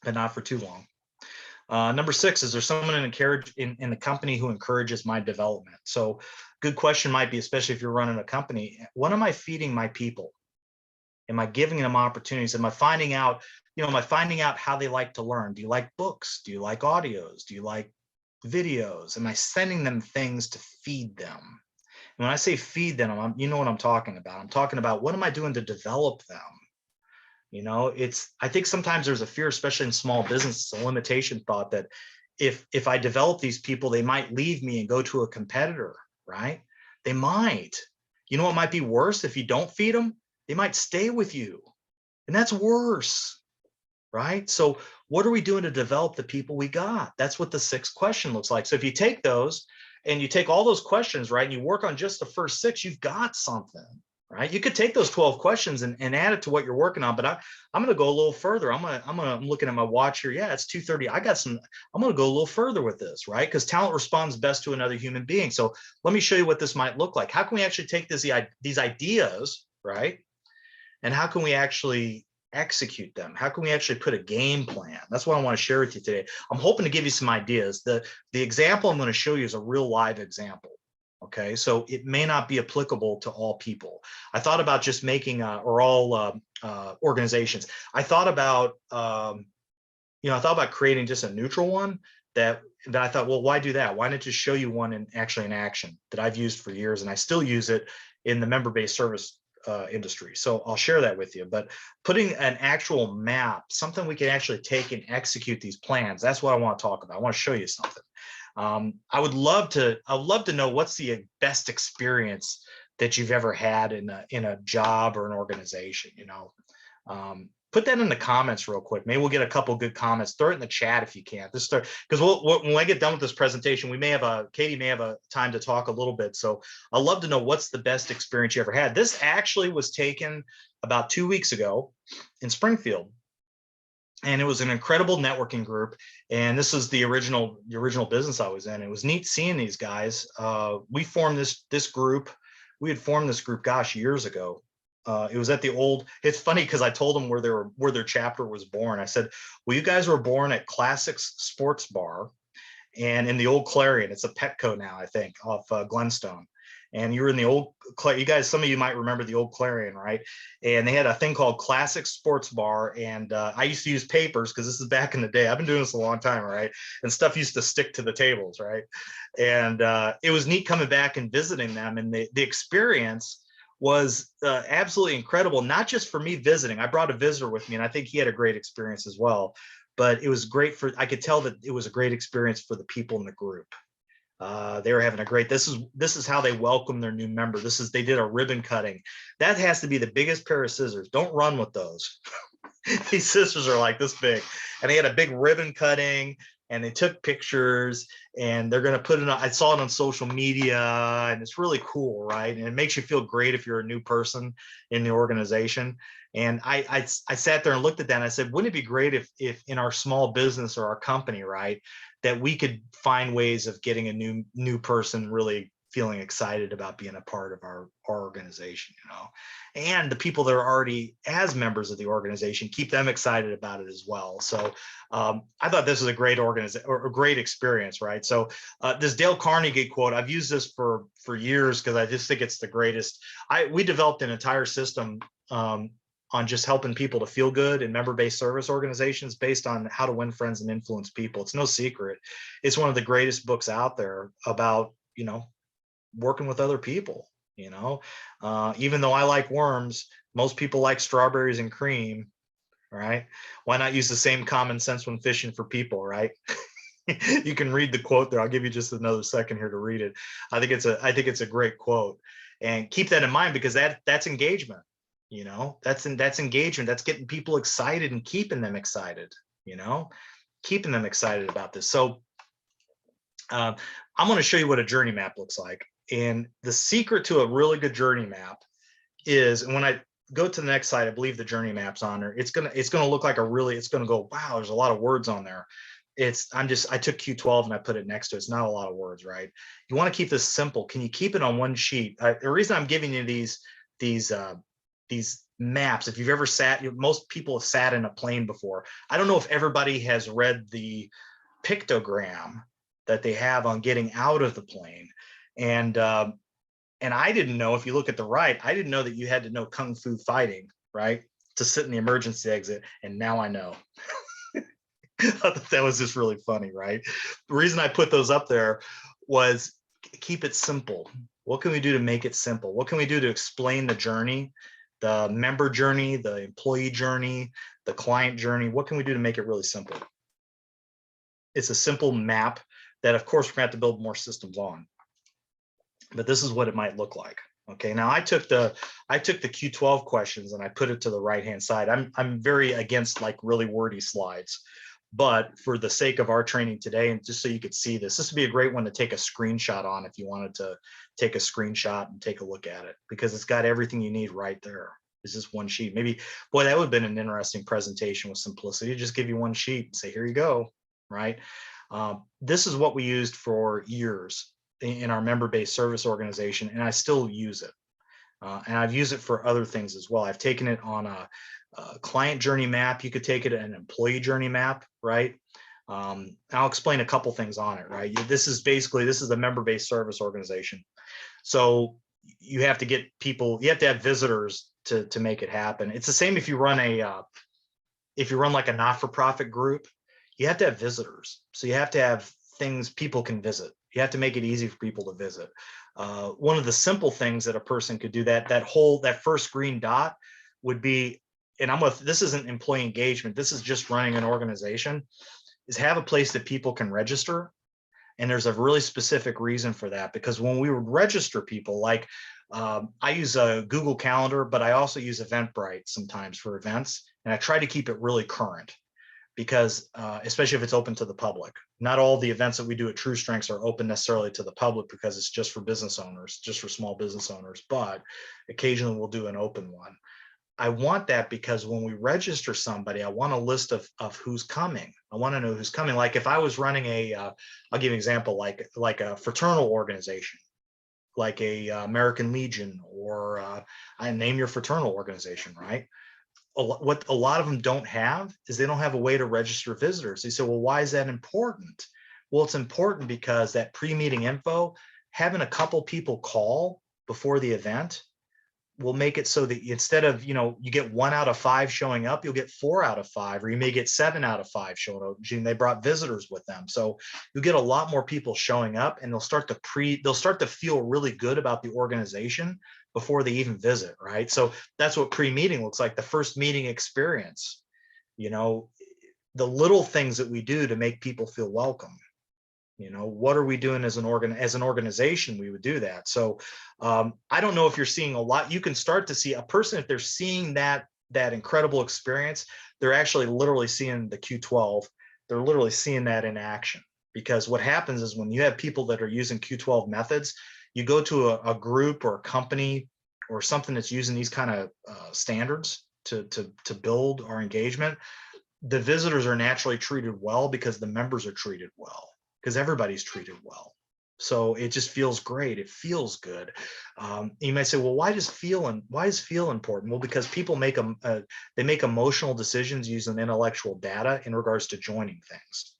But not for too long. Number 6, is there someone in the company who encourages my development? So, good question might be, especially if you're running a company, what am I feeding my people? Am I giving them opportunities? Am I finding out how they like to learn? Do you like books? Do you like audios? Do you like videos? Am I sending them things to feed them? And when I say feed them, you know what I'm talking about. I'm talking about what am I doing to develop them? I think sometimes there's a fear, especially in small business, a limitation thought that if I develop these people, they might leave me and go to a competitor, right? They might. You know what might be worse if you don't feed them? They might stay with you, and that's worse, right? So what are we doing to develop the people we got? That's what the 6th question looks like. So if you take those and you take all those questions, right, and you work on just the first 6, you've got something, right? You could take those 12 questions and add it to what you're working on, but I'm going to go a little further. I'm looking at my watch here. Yeah, it's 2:30. I'm going to go a little further with this, right? Because talent responds best to another human being. So let me show you what this might look like. How can we actually take these ideas, right? And how can we actually execute them? How can we actually put a game plan? That's what I want to share with you today. I'm hoping to give you some ideas. The example I'm going to show you is a real live example. Okay, so it may not be applicable to all people. I thought about just making or all organizations. I thought about creating just a neutral one that I thought, well, why do that? Why not just show you one in action that I've used for years, and I still use it in the member-based service industry. So I'll share that with you. But putting an actual map, something we can actually take and execute these plans, that's what I want to talk about. I want to show you something. I would love to know what's the best experience that you've ever had in a job or an organization. Put that in the comments real quick. Maybe we'll get a couple good comments. Throw it in the chat if you can. Because when I get done with this presentation, Katie may have a time to talk a little bit. So I'd love to know what's the best experience you ever had. This actually was taken about 2 weeks ago in Springfield. And it was an incredible networking group. And this is the original business I was in. It was neat seeing these guys. We formed this group. We had formed this group, gosh, years ago. It was at the old. It's funny because I told them where their chapter was born. I said, "Well, you guys were born at Classics Sports Bar, and in the old Clarion. It's a Petco now, I think, off Glenstone. And you were in the old. You guys, some of you might remember the old Clarion, right? And they had a thing called Classics Sports Bar, and I used to use papers because this is back in the day. I've been doing this a long time, right? And stuff used to stick to the tables, right? And it was neat coming back and visiting them, and the experience was absolutely incredible, not just for me visiting. I brought a visitor with me, and I think he had a great experience as well. But it was great I could tell that it was a great experience for the people in the group. They were having a great, this is how they welcome their new member. They did a ribbon cutting. That has to be the biggest pair of scissors. Don't run with those. These scissors are like this big. And they had a big ribbon cutting, and they took pictures, and they're going to put it on. I saw it on social media, and it's really cool, right? And it makes you feel great if you're a new person in the organization. And I sat there and looked at that, and I said, wouldn't it be great if in our small business or our company, right, that we could find ways of getting a new person really feeling excited about being a part of our organization, and the people that are already as members of the organization, keep them excited about it as well. So I thought this was a great great experience, right? So this Dale Carnegie quote, I've used this for years because I just think it's the greatest. We developed an entire system on just helping people to feel good in member-based service organizations based on how to win friends and influence people. It's no secret. It's one of the greatest books out there about, working with other people, even though I like worms, most people like strawberries and cream, right? Why not use the same common sense when fishing for people, right? You can read the quote there. I'll give you just another second here to read it. I think it's a great quote, and keep that in mind because that's engagement. That's engagement. That's getting people excited and keeping them excited, keeping them excited about this. So I'm going to show you what a journey map looks like. And the secret to a really good journey map is, and when I go to the next slide, I believe the journey map's on there. It's gonna look like it's gonna go, wow, there's a lot of words on there. I took Q12 and I put it next to it. It's not a lot of words, right? You want to keep this simple. Can you keep it on one sheet? The reason I'm giving you these maps, if you've ever most people have sat in a plane before. I don't know if everybody has read the pictogram that they have on getting out of the plane. And I didn't know, if you look at the right, I didn't know that you had to know Kung Fu fighting, right, to sit in the emergency exit. And now I know. I thought that was just really funny, right? The reason I put those up there was keep it simple. What can we do to make it simple? What can we do to explain the journey, the member journey, the employee journey, the client journey? What can we do to make it really simple? It's a simple map that, of course, we're going to have to build more systems on. But this is what it might look like. Okay, now I took the Q12 questions and I put it to the right-hand side. I'm very against like really wordy slides, but for the sake of our training today, and just so you could see this would be a great one to take a screenshot on if you wanted to take a screenshot and take a look at it, because it's got everything you need right there. It's just one sheet. Maybe, boy, that would have been an interesting presentation with simplicity. Just give you one sheet and say, here you go, right? This is what we used for years in our member-based service organization, and I still use it. And I've used it for other things as well. I've taken it on a client journey map. You could take it an employee journey map, right? I'll explain a couple things on it, right? This is the member-based service organization. So you have to get people, you have to have visitors to make it happen. It's the same if you run like a not-for-profit group, you have to have visitors. So you have to have things people can visit. You have to make it easy for people to visit. One of the simple things that a person could do, that first green dot would be, and this isn't employee engagement, this is just running an organization, is have a place that people can register. And there's a really specific reason for that, because when we would register people, like I use a Google Calendar, but I also use Eventbrite sometimes for events. And I try to keep it really current, because especially if it's open to the public. Not all the events that we do at True Strengths are open necessarily to the public, because it's just for business owners, just for small business owners, but occasionally we'll do an open one. I want that because when we register somebody, I want a list of who's coming. I want to know who's coming. Like if I was running I'll give you an example, like a fraternal organization, like a American Legion, or I name your fraternal organization, right? What a lot of them don't have is they don't have a way to register visitors. They say, well, why is that important? Well, it's important because that pre-meeting info, having a couple people call before the event will make it so that instead of, you get 1 out of 5 showing up, you'll get 4 out of 5, or you may get 7 out of 5 showing up. They brought visitors with them. So you get a lot more people showing up, and they'll start to feel really good about the organization before they even visit, right? So that's what pre-meeting looks like, the first meeting experience, the little things that we do to make people feel welcome. What are we doing as an organization? We would do that. So I don't know if you're seeing a lot. You can start to see a person, if they're seeing that incredible experience, they're actually literally seeing the Q12. They're literally seeing that in action. Because what happens is when you have people that are using Q12 methods, you go to a group or a company or something that's using these kind of standards to build our engagement, the visitors are naturally treated well because the members are treated well, because everybody's treated well. So it just feels great. It feels good. You might say, well, why is feel important? Well, because people make emotional decisions using intellectual data in regards to joining things.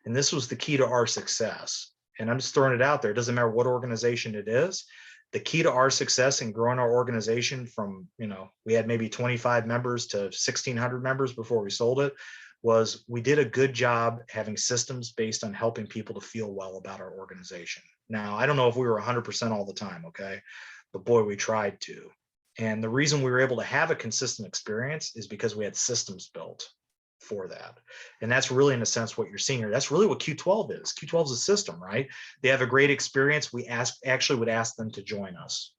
And this was the key to our success. And I'm just throwing it out there. It doesn't matter what organization it is. The key to our success in growing our organization from, we had maybe 25 members to 1,600 members before we sold it, was we did a good job having systems based on helping people to feel well about our organization. Now, I don't know if we were 100% all the time, okay? But boy, we tried to. And the reason we were able to have a consistent experience is because we had systems built for that. And that's really, in a sense, what you're seeing here. That's really what Q12 is. Q12 is a system, right? They have a great experience. We actually would ask them to join us.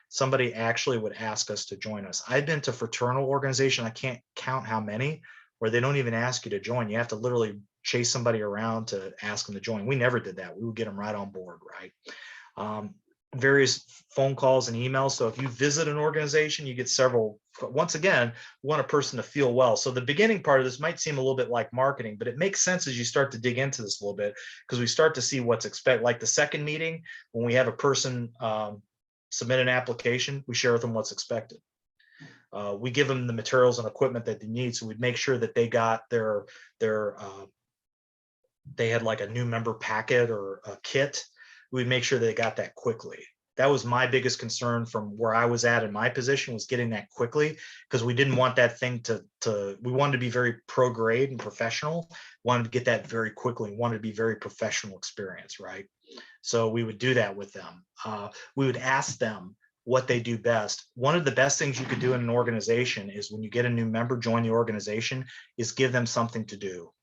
Somebody actually would ask us to join us. I've been to fraternal organization, I can't count how many, where they don't even ask you to join. You have to literally chase somebody around to ask them to join. We never did that. We would get them right on board, right? Various phone calls and emails. So if you visit an organization, you get several. Once again, we want a person to feel well. So the beginning part of this might seem a little bit like marketing, but it makes sense as you start to dig into this a little bit, because we start to see what's expected. Like the second meeting, when we have a person submit an application, we share with them what's expected. We give them the materials and equipment that they need. So we make sure that they got they had like a new member packet or a kit. We'd make sure they got that quickly. That was my biggest concern from where I was at in my position, was getting that quickly, because we didn't want that thing we wanted to be very pro grade and professional, wanted to get that very quickly, wanted to be very professional experience, right? So we would do that with them. We would ask them what they do best. One of the best things you could do in an organization is, when you get a new member join the organization, is give them something to do.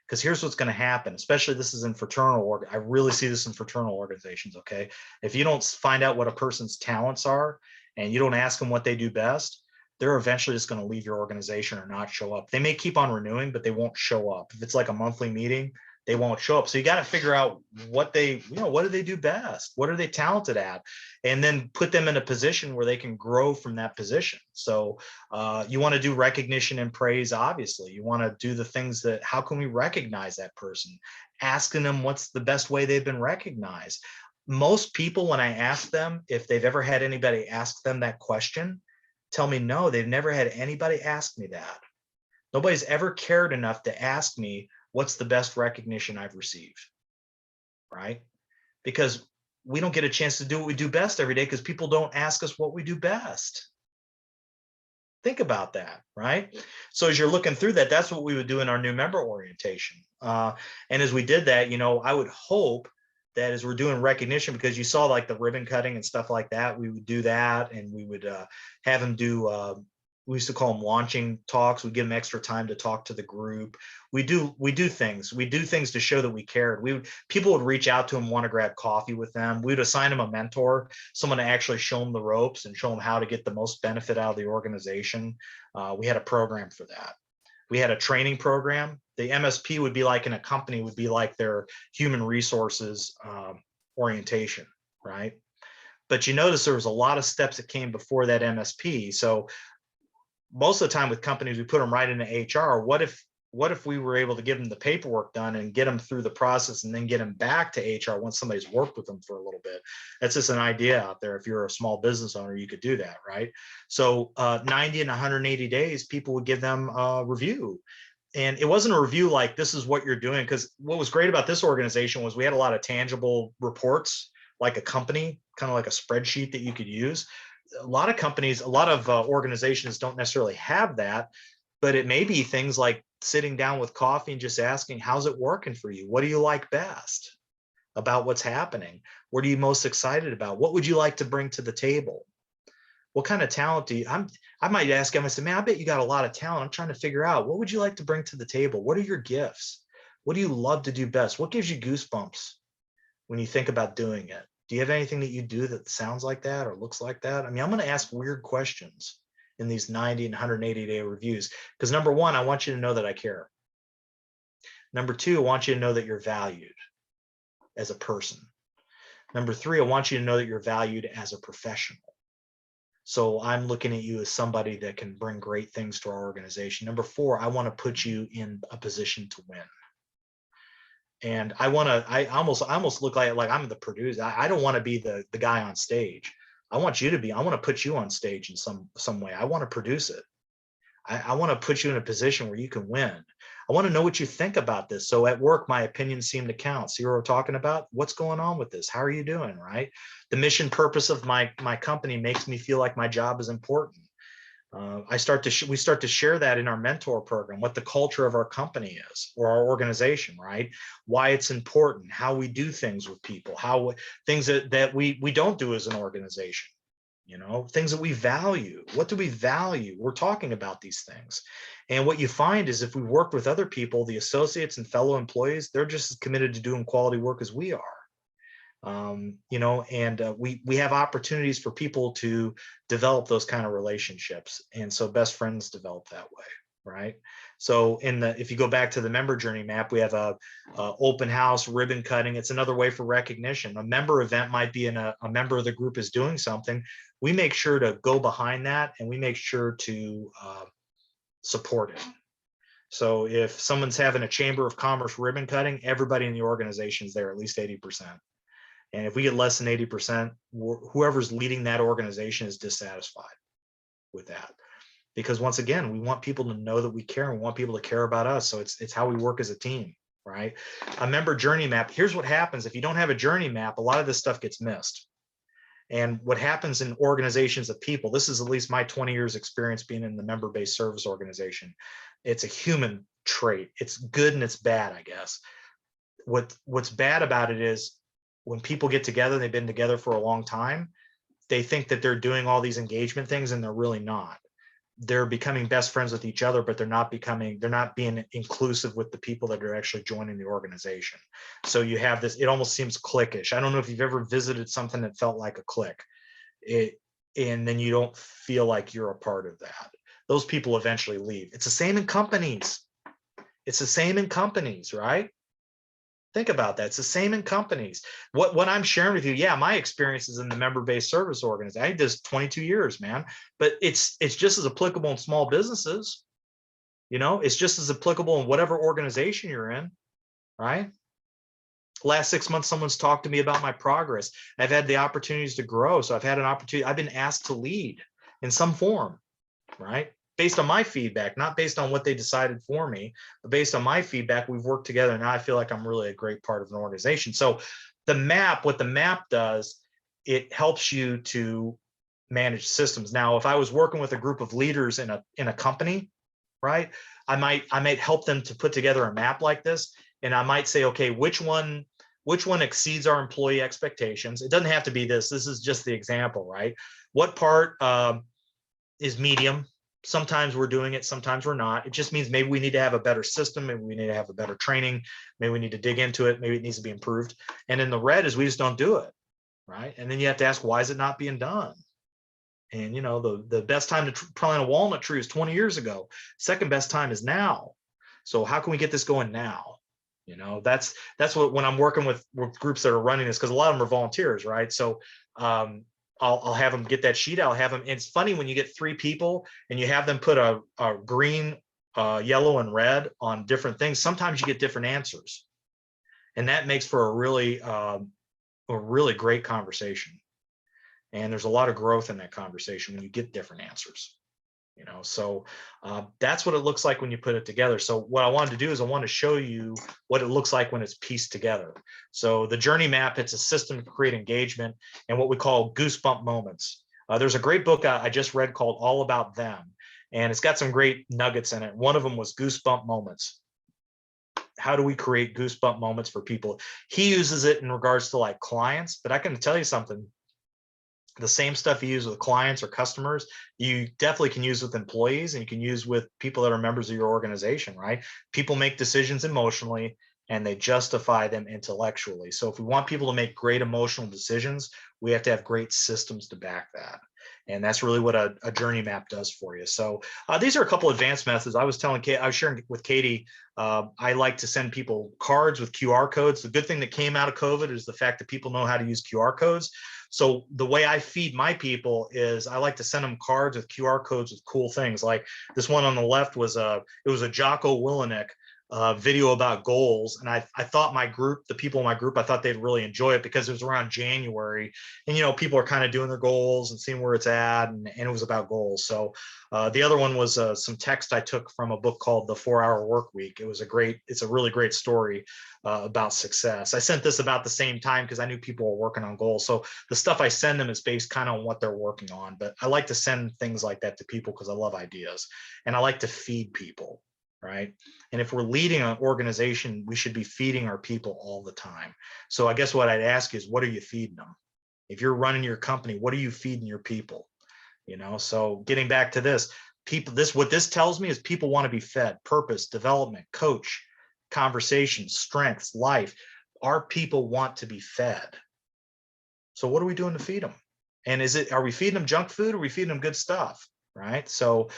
Because here's what's going to happen, especially this is in fraternal I really see this in fraternal organizations. Okay. If you don't find out what a person's talents are and you don't ask them what they do best, they're eventually just going to leave your organization or not show up. They may keep on renewing, but they won't show up. If it's like a monthly meeting, they won't show up. So you got to figure out what what do they do best? What are they talented at? And then put them in a position where they can grow from that position. So you want to do recognition and praise. Obviously, you want to do the things that, how can we recognize that person? Asking them what's the best way they've been recognized. Most people, when I ask them if they've ever had anybody ask them that question, tell me no, they've never had anybody ask me that. Nobody's ever cared enough to ask me what's the best recognition I've received, right? Because we don't get a chance to do what we do best every day, because people don't ask us what we do best. Think about that, right? So as you're looking through that, that's what we would do in our new member orientation. And as we did that, I would hope that as we're doing recognition, because you saw like the ribbon cutting and stuff like that, we would do that, and we would have them do, we used to call them launching talks. We give them extra time to talk to the group. We do things to show that we cared. People would reach out to them, want to grab coffee with them. We would assign them a mentor, someone to actually show them the ropes and show them how to get the most benefit out of the organization. We had a program for that. We had a training program. The MSP would be like, in a company, would be like their human resources orientation, right? But you notice there was a lot of steps that came before that MSP. So most of the time with companies, we put them right into HR. What if we were able to give them the paperwork done and get them through the process and then get them back to HR once somebody's worked with them for a little bit? That's just an idea out there. If you're a small business owner, you could do that, right? So 90 and 180 days, people would give them a review. And it wasn't a review like, this is what you're doing. Because what was great about this organization was we had a lot of tangible reports, like a company, kind of like a spreadsheet that you could use. A lot of companies, a lot of organizations don't necessarily have that, but it may be things like sitting down with coffee and just asking, how's it working for you? What do you like best about what's happening? What are you most excited about? What would you like to bring to the table? What kind of talent do you, I might ask them, I said, man, I bet you got a lot of talent. I'm trying to figure out, what would you like to bring to the table? What are your gifts? What do you love to do best? What gives you goosebumps when you think about doing it? Do you have anything that you do that sounds like that or looks like that? I mean, I'm going to ask weird questions in these 90 and 180 day reviews, because number one, I want you to know that I care. Number two, I want you to know that you're valued as a person. Number three, I want you to know that you're valued as a professional. So I'm looking at you as somebody that can bring great things to our organization. Number four, I want to put you in a position to win. And I almost look like I'm the producer. I don't want to be the guy on stage. I want to put you on stage in some way. I want to produce it. I want to put you in a position where you can win. I want to know what you think about this. So at work, my opinions seem to count. See what we're talking about? What's going on with this? How are you doing? Right? The mission purpose of my company makes me feel like my job is important. We start to share that in our mentor program, what the culture of our company is or our organization, right? Why it's important, how we do things with people, things that we don't do as an organization, things that we value. What do we value? We're talking about these things. And what you find is if we work with other people, the associates and fellow employees, they're just as committed to doing quality work as we are. We have opportunities for people to develop those kind of relationships. And so best friends develop that way. right? So if you go back to the member journey map, we have a open house, ribbon cutting. It's another way for recognition. A member event might be a member of the group is doing something. We make sure to go behind that, and we make sure to support it. So if someone's having a Chamber of Commerce ribbon cutting, everybody in the organization is there, at least 80%. And if we get less than 80%, whoever's leading that organization is dissatisfied with that. Because once again, we want people to know that we care, and we want people to care about us. So it's how we work as a team, right? A member journey map. Here's what happens. If you don't have a journey map, a lot of this stuff gets missed. And what happens in organizations of people, this is at least my 20 years experience being in the member-based service organization. It's a human trait. It's good and it's bad, I guess. What's bad about it is when people get together, they've been together for a long time, they think that they're doing all these engagement things, and they're really not. They're becoming best friends with each other, but they're not being inclusive with the people that are actually joining the organization. So you have this, it almost seems cliquish. I don't know if you've ever visited something that felt like a clique, and then you don't feel like you're a part of that. Those people eventually leave. It's the same in companies. It's the same in companies, right? Think about that. It's the same in companies. What I'm sharing with you, yeah, my experience is in the member-based service organization. I did this 22 years, man. But it's just as applicable in small businesses. It's just as applicable in whatever organization you're in, right? Last 6 months, someone's talked to me about my progress. I've had the opportunities to grow. So I've had an opportunity. I've been asked to lead in some form, right? Based on my feedback, not based on what they decided for me, but based on my feedback, we've worked together. And now I feel like I'm really a great part of an organization. So what the map does, it helps you to manage systems. Now, if I was working with a group of leaders in a company, right, I might help them to put together a map like this. And I might say, okay, which one exceeds our employee expectations? It doesn't have to be this. This is just the example, right? What part is medium? Sometimes we're doing it, sometimes we're not. It just means maybe we need to have a better system, maybe we need to have a better training, maybe we need to dig into it, maybe it needs to be improved. And in the red is we just don't do it, right? And then you have to ask, why is it not being done? And the best time to plant a walnut tree is 20 years ago. Second best time is now. So how can we get this going now? That's what, when I'm working with groups that are running this, because a lot of them are volunteers, right? So I'll have them get that sheet. I'll have them. And it's funny when you get 3 people and you have them put a green, yellow, and red on different things. Sometimes you get different answers, and that makes for a really great conversation. And there's a lot of growth in that conversation when you get different answers. So that's what it looks like when you put it together. So what I wanted to do is I want to show you what it looks like when it's pieced together. So the journey map, it's a system to create engagement and what we call goosebump moments. There's a great book I just read called All About Them, and it's got some great nuggets in it. One of them was goosebump moments. How do we create goosebump moments for people? He uses it in regards to like clients, but I can tell you something. The same stuff you use with clients or customers, you definitely can use with employees, and you can use with people that are members of your organization, right? People make decisions emotionally and they justify them intellectually. So if we want people to make great emotional decisions, we have to have great systems to back that. And that's really what a journey map does for you. So these are a couple advanced methods. I was sharing with Katie, I like to send people cards with QR codes. The good thing that came out of COVID is the fact that people know how to use QR codes. So the way I feed my people is I like to send them cards with QR codes with cool things. Like this one on the left was it was a Jocko Willenick video about goals. And I thought the people in my group, I thought they'd really enjoy it because it was around January, and people are kind of doing their goals and seeing where it's at, and it was about goals. So the other one was some text I took from a book called The 4-Hour Work Week. It's a really great story about success. I sent this about the same time because I knew people were working on goals. So the stuff I send them is based kind of on what they're working on, but I like to send things like that to people because I love ideas and I like to feed people. Right. And if we're leading an organization, we should be feeding our people all the time. So I guess what I'd ask is, what are you feeding them? If you're running your company, what are you feeding your people? So getting back to this, what this tells me is people want to be fed purpose, development, coach, conversation, strengths, life. Our people want to be fed. So what are we doing to feed them? And are we feeding them junk food or are we feeding them good stuff? right? So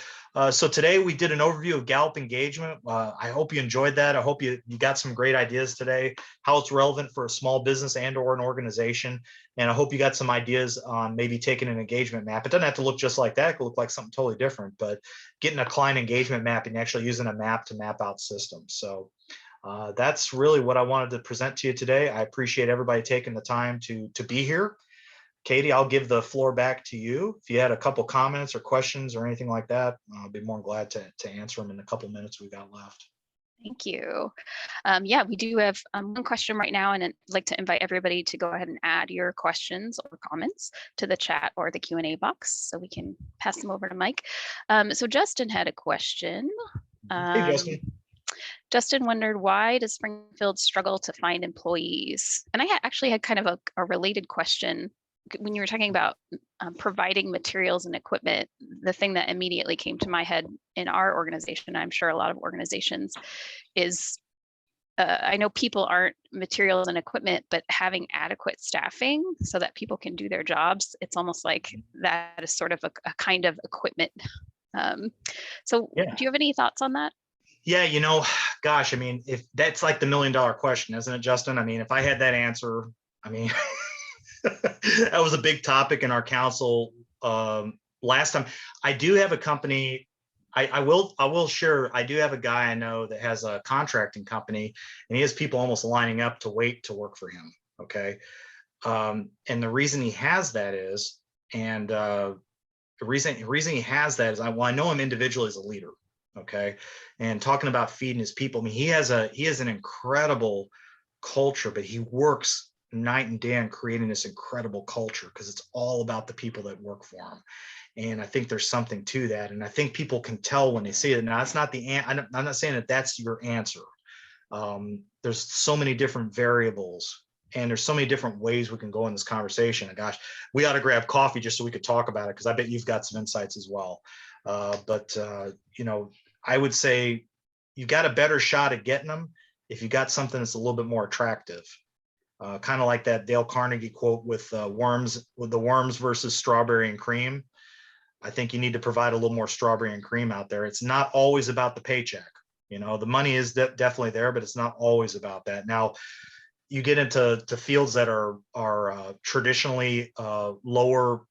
today we did an overview of Gallup engagement. I hope you enjoyed that. I hope you got some great ideas today, how it's relevant for a small business and or an organization. And I hope you got some ideas on maybe taking an engagement map. It doesn't have to look just like that. It could look like something totally different, but getting a client engagement map and actually using a map to map out systems. So that's really what I wanted to present to you today. I appreciate everybody taking the time to be here. Katie, I'll give the floor back to you. If you had a couple comments or questions or anything like that, I'll be more than glad to answer them in the couple minutes we've got left. Thank you. Yeah, we do have one question right now, and I'd like to invite everybody to go ahead and add your questions or comments to the chat or the Q&A box so we can pass them over to Mike. So Justin had a question. Hey, Justin. Justin wondered, why does Springfield struggle to find employees? And I actually had kind of a related question. When you were talking about providing materials and equipment, the thing that immediately came to my head in our organization, I'm sure a lot of organizations, is I know people aren't materials and equipment, but having adequate staffing so that people can do their jobs, it's almost like that is sort of a kind of equipment. So Yeah. do you have any thoughts on that? Yeah, gosh, I mean, if that's like the $1 million question, isn't it, Justin? I mean, if I had that answer, I mean, that was a big topic in our council last time. I do have a company. I will share. I do have a guy I know that has a contracting company, and he has people almost lining up to wait to work for him. Okay, and the reason he has that is, and the reason he has that is, I know him individually as a leader. Okay, and talking about feeding his people. I mean, he has an incredible culture, but he works night and day on creating this incredible culture because it's all about the people that work for him. And I think there's something to that. And I think people can tell when they see it. Now, it's not I'm not saying that that's your answer. There's so many different variables and there's so many different ways we can go in this conversation. And gosh, we ought to grab coffee just so we could talk about it, because I bet you've got some insights as well. But I would say you've got a better shot at getting them if you got something that's a little bit more attractive. Kind of like that Dale Carnegie quote with the worms versus strawberry and cream. I think you need to provide a little more strawberry and cream out there. It's not always about the paycheck. The money is definitely there, but it's not always about that. Now, you get into fields that are traditionally lower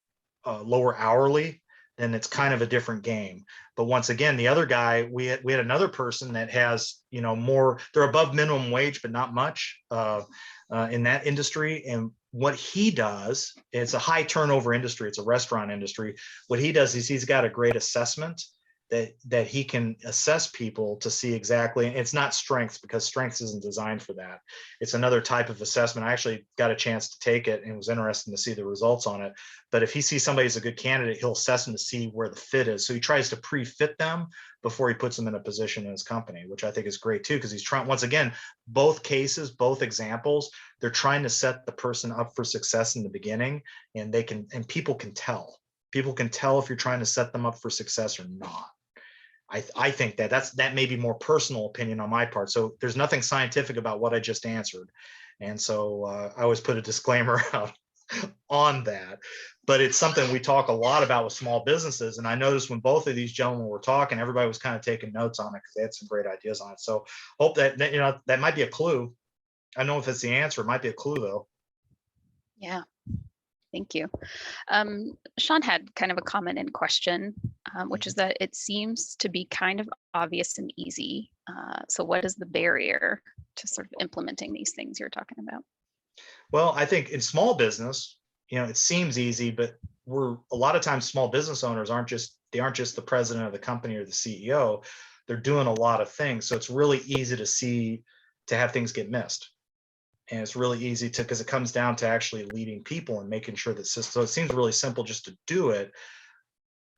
hourly, then it's kind of a different game. But once again, the other guy, we had another person that has more. They're above minimum wage, but not much in that industry. And what he does, it's a high turnover industry. It's a restaurant industry. What he does is he's got a great assessment that he can assess people to see exactly. It's not strengths, because strengths isn't designed for that. It's another type of assessment. I actually got a chance to take it and it was interesting to see the results on it. But if he sees somebody as a good candidate, he'll assess them to see where the fit is. So he tries to pre-fit them before he puts them in a position in his company, which I think is great too, because he's trying, once again, both cases, both examples, they're trying to set the person up for success in the beginning, and people can tell. People can tell if you're trying to set them up for success or not. I think that may be more personal opinion on my part. So there's nothing scientific about what I just answered. And so I always put a disclaimer out on that. But it's something we talk a lot about with small businesses. And I noticed when both of these gentlemen were talking, everybody was kind of taking notes on it because they had some great ideas on it. So hope that that might be a clue. I don't know if it's the answer. It might be a clue, though. Yeah. Thank you. Sean had kind of a comment and question, which is that it seems to be kind of obvious and easy. So what is the barrier to sort of implementing these things you're talking about? Well, I think in small business, it seems easy, but a lot of times small business owners aren't just the president of the company or the CEO. They're doing a lot of things. So it's really easy to have things get missed. And it's really easy because it comes down to actually leading people and making sure that so it seems really simple just to do it,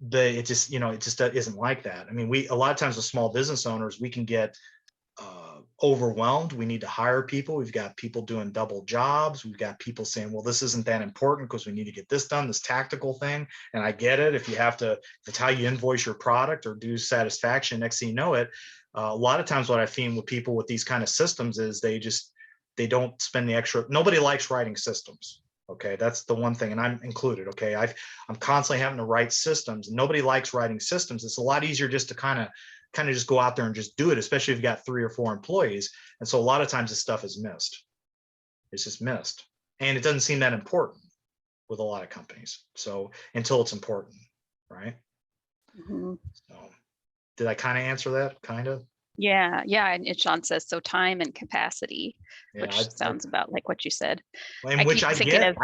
but it just isn't like that. I mean, a lot of times with small business owners, we can get overwhelmed. We need to hire people. We've got people doing double jobs. We've got people saying, well, this isn't that important because we need to get this done, this tactical thing. And I get it. If it's how you invoice your product or do satisfaction, next thing you know it, a lot of times what I've seen with people with these kind of systems is they don't spend the extra. Nobody likes writing systems. Okay, that's the one thing, and I'm included. Okay, I'm constantly having to write systems. Nobody likes writing systems. It's a lot easier just to kind of just go out there and just do it, especially if you've got 3 or 4 employees. And so a lot of times this stuff is missed. It's just missed, and it doesn't seem that important with a lot of companies. So until it's important, right? Mm-hmm. So did I kind of answer that? Kind of. Yeah, yeah. And Sean says, so time and capacity, Yeah, which sounds about like what you said. and I which keep I thinking get. of,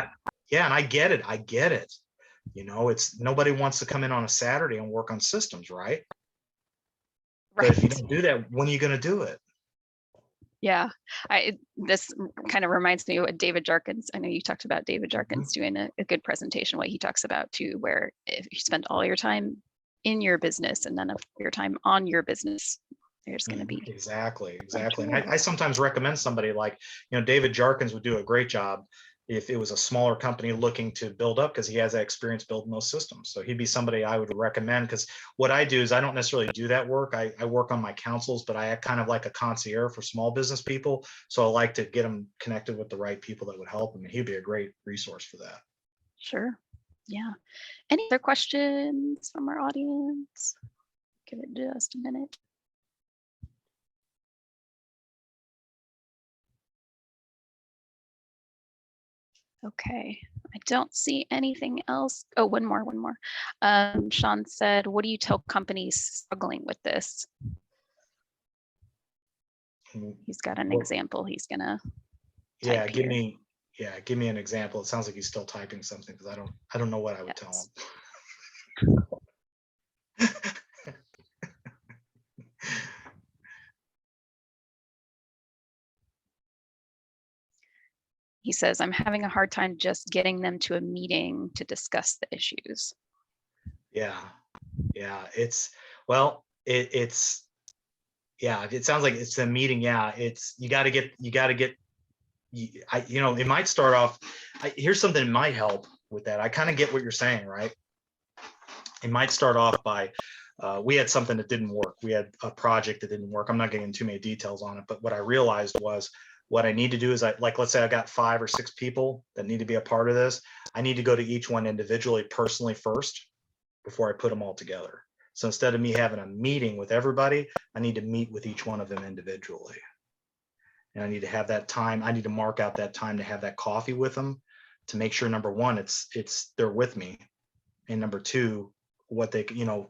Yeah, and I get it. I get it. You know, it's nobody wants to come in on a Saturday and work on systems, right? But if you right. don't do that, when are you going to do it? Yeah, this kind of reminds me of what David Jarkins, I know you talked about David Jarkins doing a good presentation, what he talks about too, where if you spend all your time in your business and none of your time on your business, there's going to be Exactly. And untoward. I sometimes recommend somebody like, David Jarkins would do a great job if it was a smaller company looking to build up, because he has that experience building those systems. So he'd be somebody I would recommend, because what I do is I don't necessarily do that work. I work on my councils, but I act kind of like a concierge for small business people. So I like to get them connected with the right people that would help them. And he'd be a great resource for that. Sure. Yeah. Any other questions from our audience? Give it just a minute. Okay, I don't see anything else. Oh, one more. Sean said, what do you tell companies struggling with this? He's got an example he's gonna Yeah, type give here. me an example. It sounds like he's still typing something, because I don't know what I would tell him. He says, I'm having a hard time just getting them to a meeting to discuss the issues. Yeah. It's, well, it's, yeah, it sounds like it's a meeting. Yeah. It's, you got to get, it might start off, here's something that might help with that. I kind of get what you're saying, right? It might start off by, we had something that didn't work. We had a project that didn't work. I'm not getting too many details on it, but what I realized was, what I need to do is let's say I got 5 or 6 people that need to be a part of this. I need to go to each one individually, personally first, before I put them all together. So instead of me having a meeting with everybody, I need to meet with each one of them individually. And I need to have that time. I need to mark out that time to have that coffee with them, to make sure, number one, it's they're with me. And number two, what they,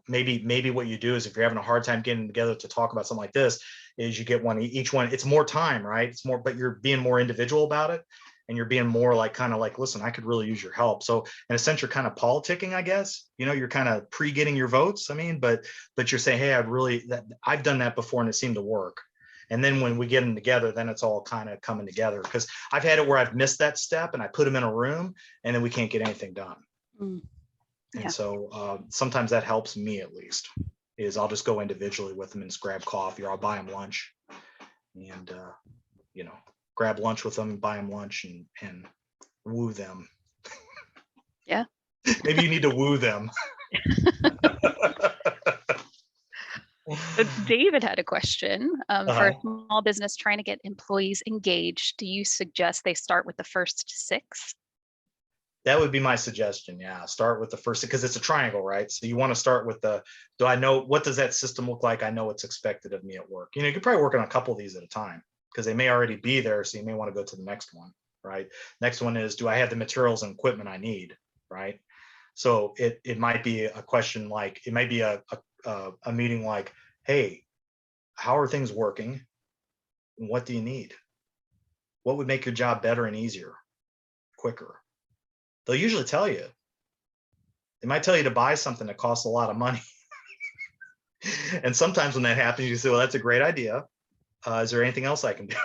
maybe what you do is, if you're having a hard time getting together to talk about something like this, is you get each one. It's more time, right? It's more, but you're being more individual about it. And you're being more like, kind of like, listen, I could really use your help. So in a sense, you're kind of politicking, I guess, you're kind of pre-getting your votes. I mean, but you're saying, hey, I've done that before and it seemed to work. And then when we get them together, then it's all kind of coming together, because I've had it where I've missed that step and I put them in a room and then we can't get anything done. Yeah. And so sometimes that helps me, at least, is I'll just go individually with them and just grab coffee, or I'll buy them lunch and, grab lunch with them, buy them lunch and woo them. Yeah. Maybe you need to woo them. David had a question. For a small business trying to get employees engaged, do you suggest they start with the first 6? That would be my suggestion. Yeah. Start with the first, because it's a triangle, right? So you want to start with do I know, what does that system look like? I know what's expected of me at work. You could probably work on a couple of these at a time, because they may already be there. So you may want to go to the next one, right? Next one is, do I have the materials and equipment I need, right? So it might be a question like, it might be a meeting like, hey, how are things working? What do you need? What would make your job better and easier, quicker? They'll usually tell you. They might tell you to buy something that costs a lot of money. And sometimes when that happens, you say, well, that's a great idea. Is there anything else I can do?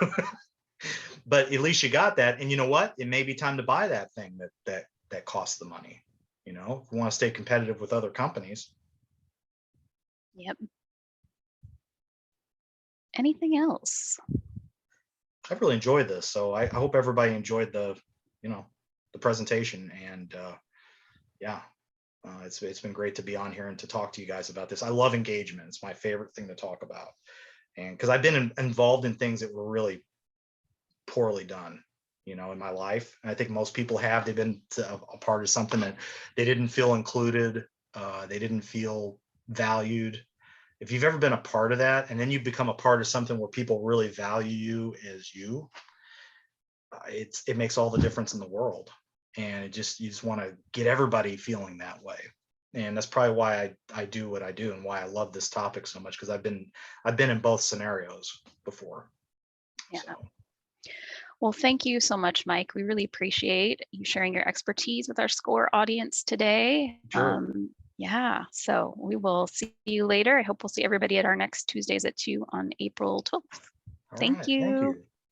But at least you got that. And you know what? It may be time to buy that thing that costs the money. If you want to stay competitive with other companies. Yep. Anything else? I've really enjoyed this. So I hope everybody enjoyed the presentation. And it's been great to be on here and to talk to you guys about this. I love engagement. It's my favorite thing to talk about. And because I've been involved in things that were really poorly done, in my life. And I think most people have. They've been a part of something that they didn't feel included. They didn't feel valued. If you've ever been a part of that, and then you become a part of something where people really value you as you, it makes all the difference in the world. And you just want to get everybody feeling that way. And that's probably why I do what I do and why I love this topic so much, because I've been in both scenarios before. Yeah. So. Well, thank you so much, Mike. We really appreciate you sharing your expertise with our SCORE audience today. Sure. Yeah, so we will see you later. I hope we'll see everybody at our next Tuesdays at 2 on April 12th. All Thank right. Thank you. you.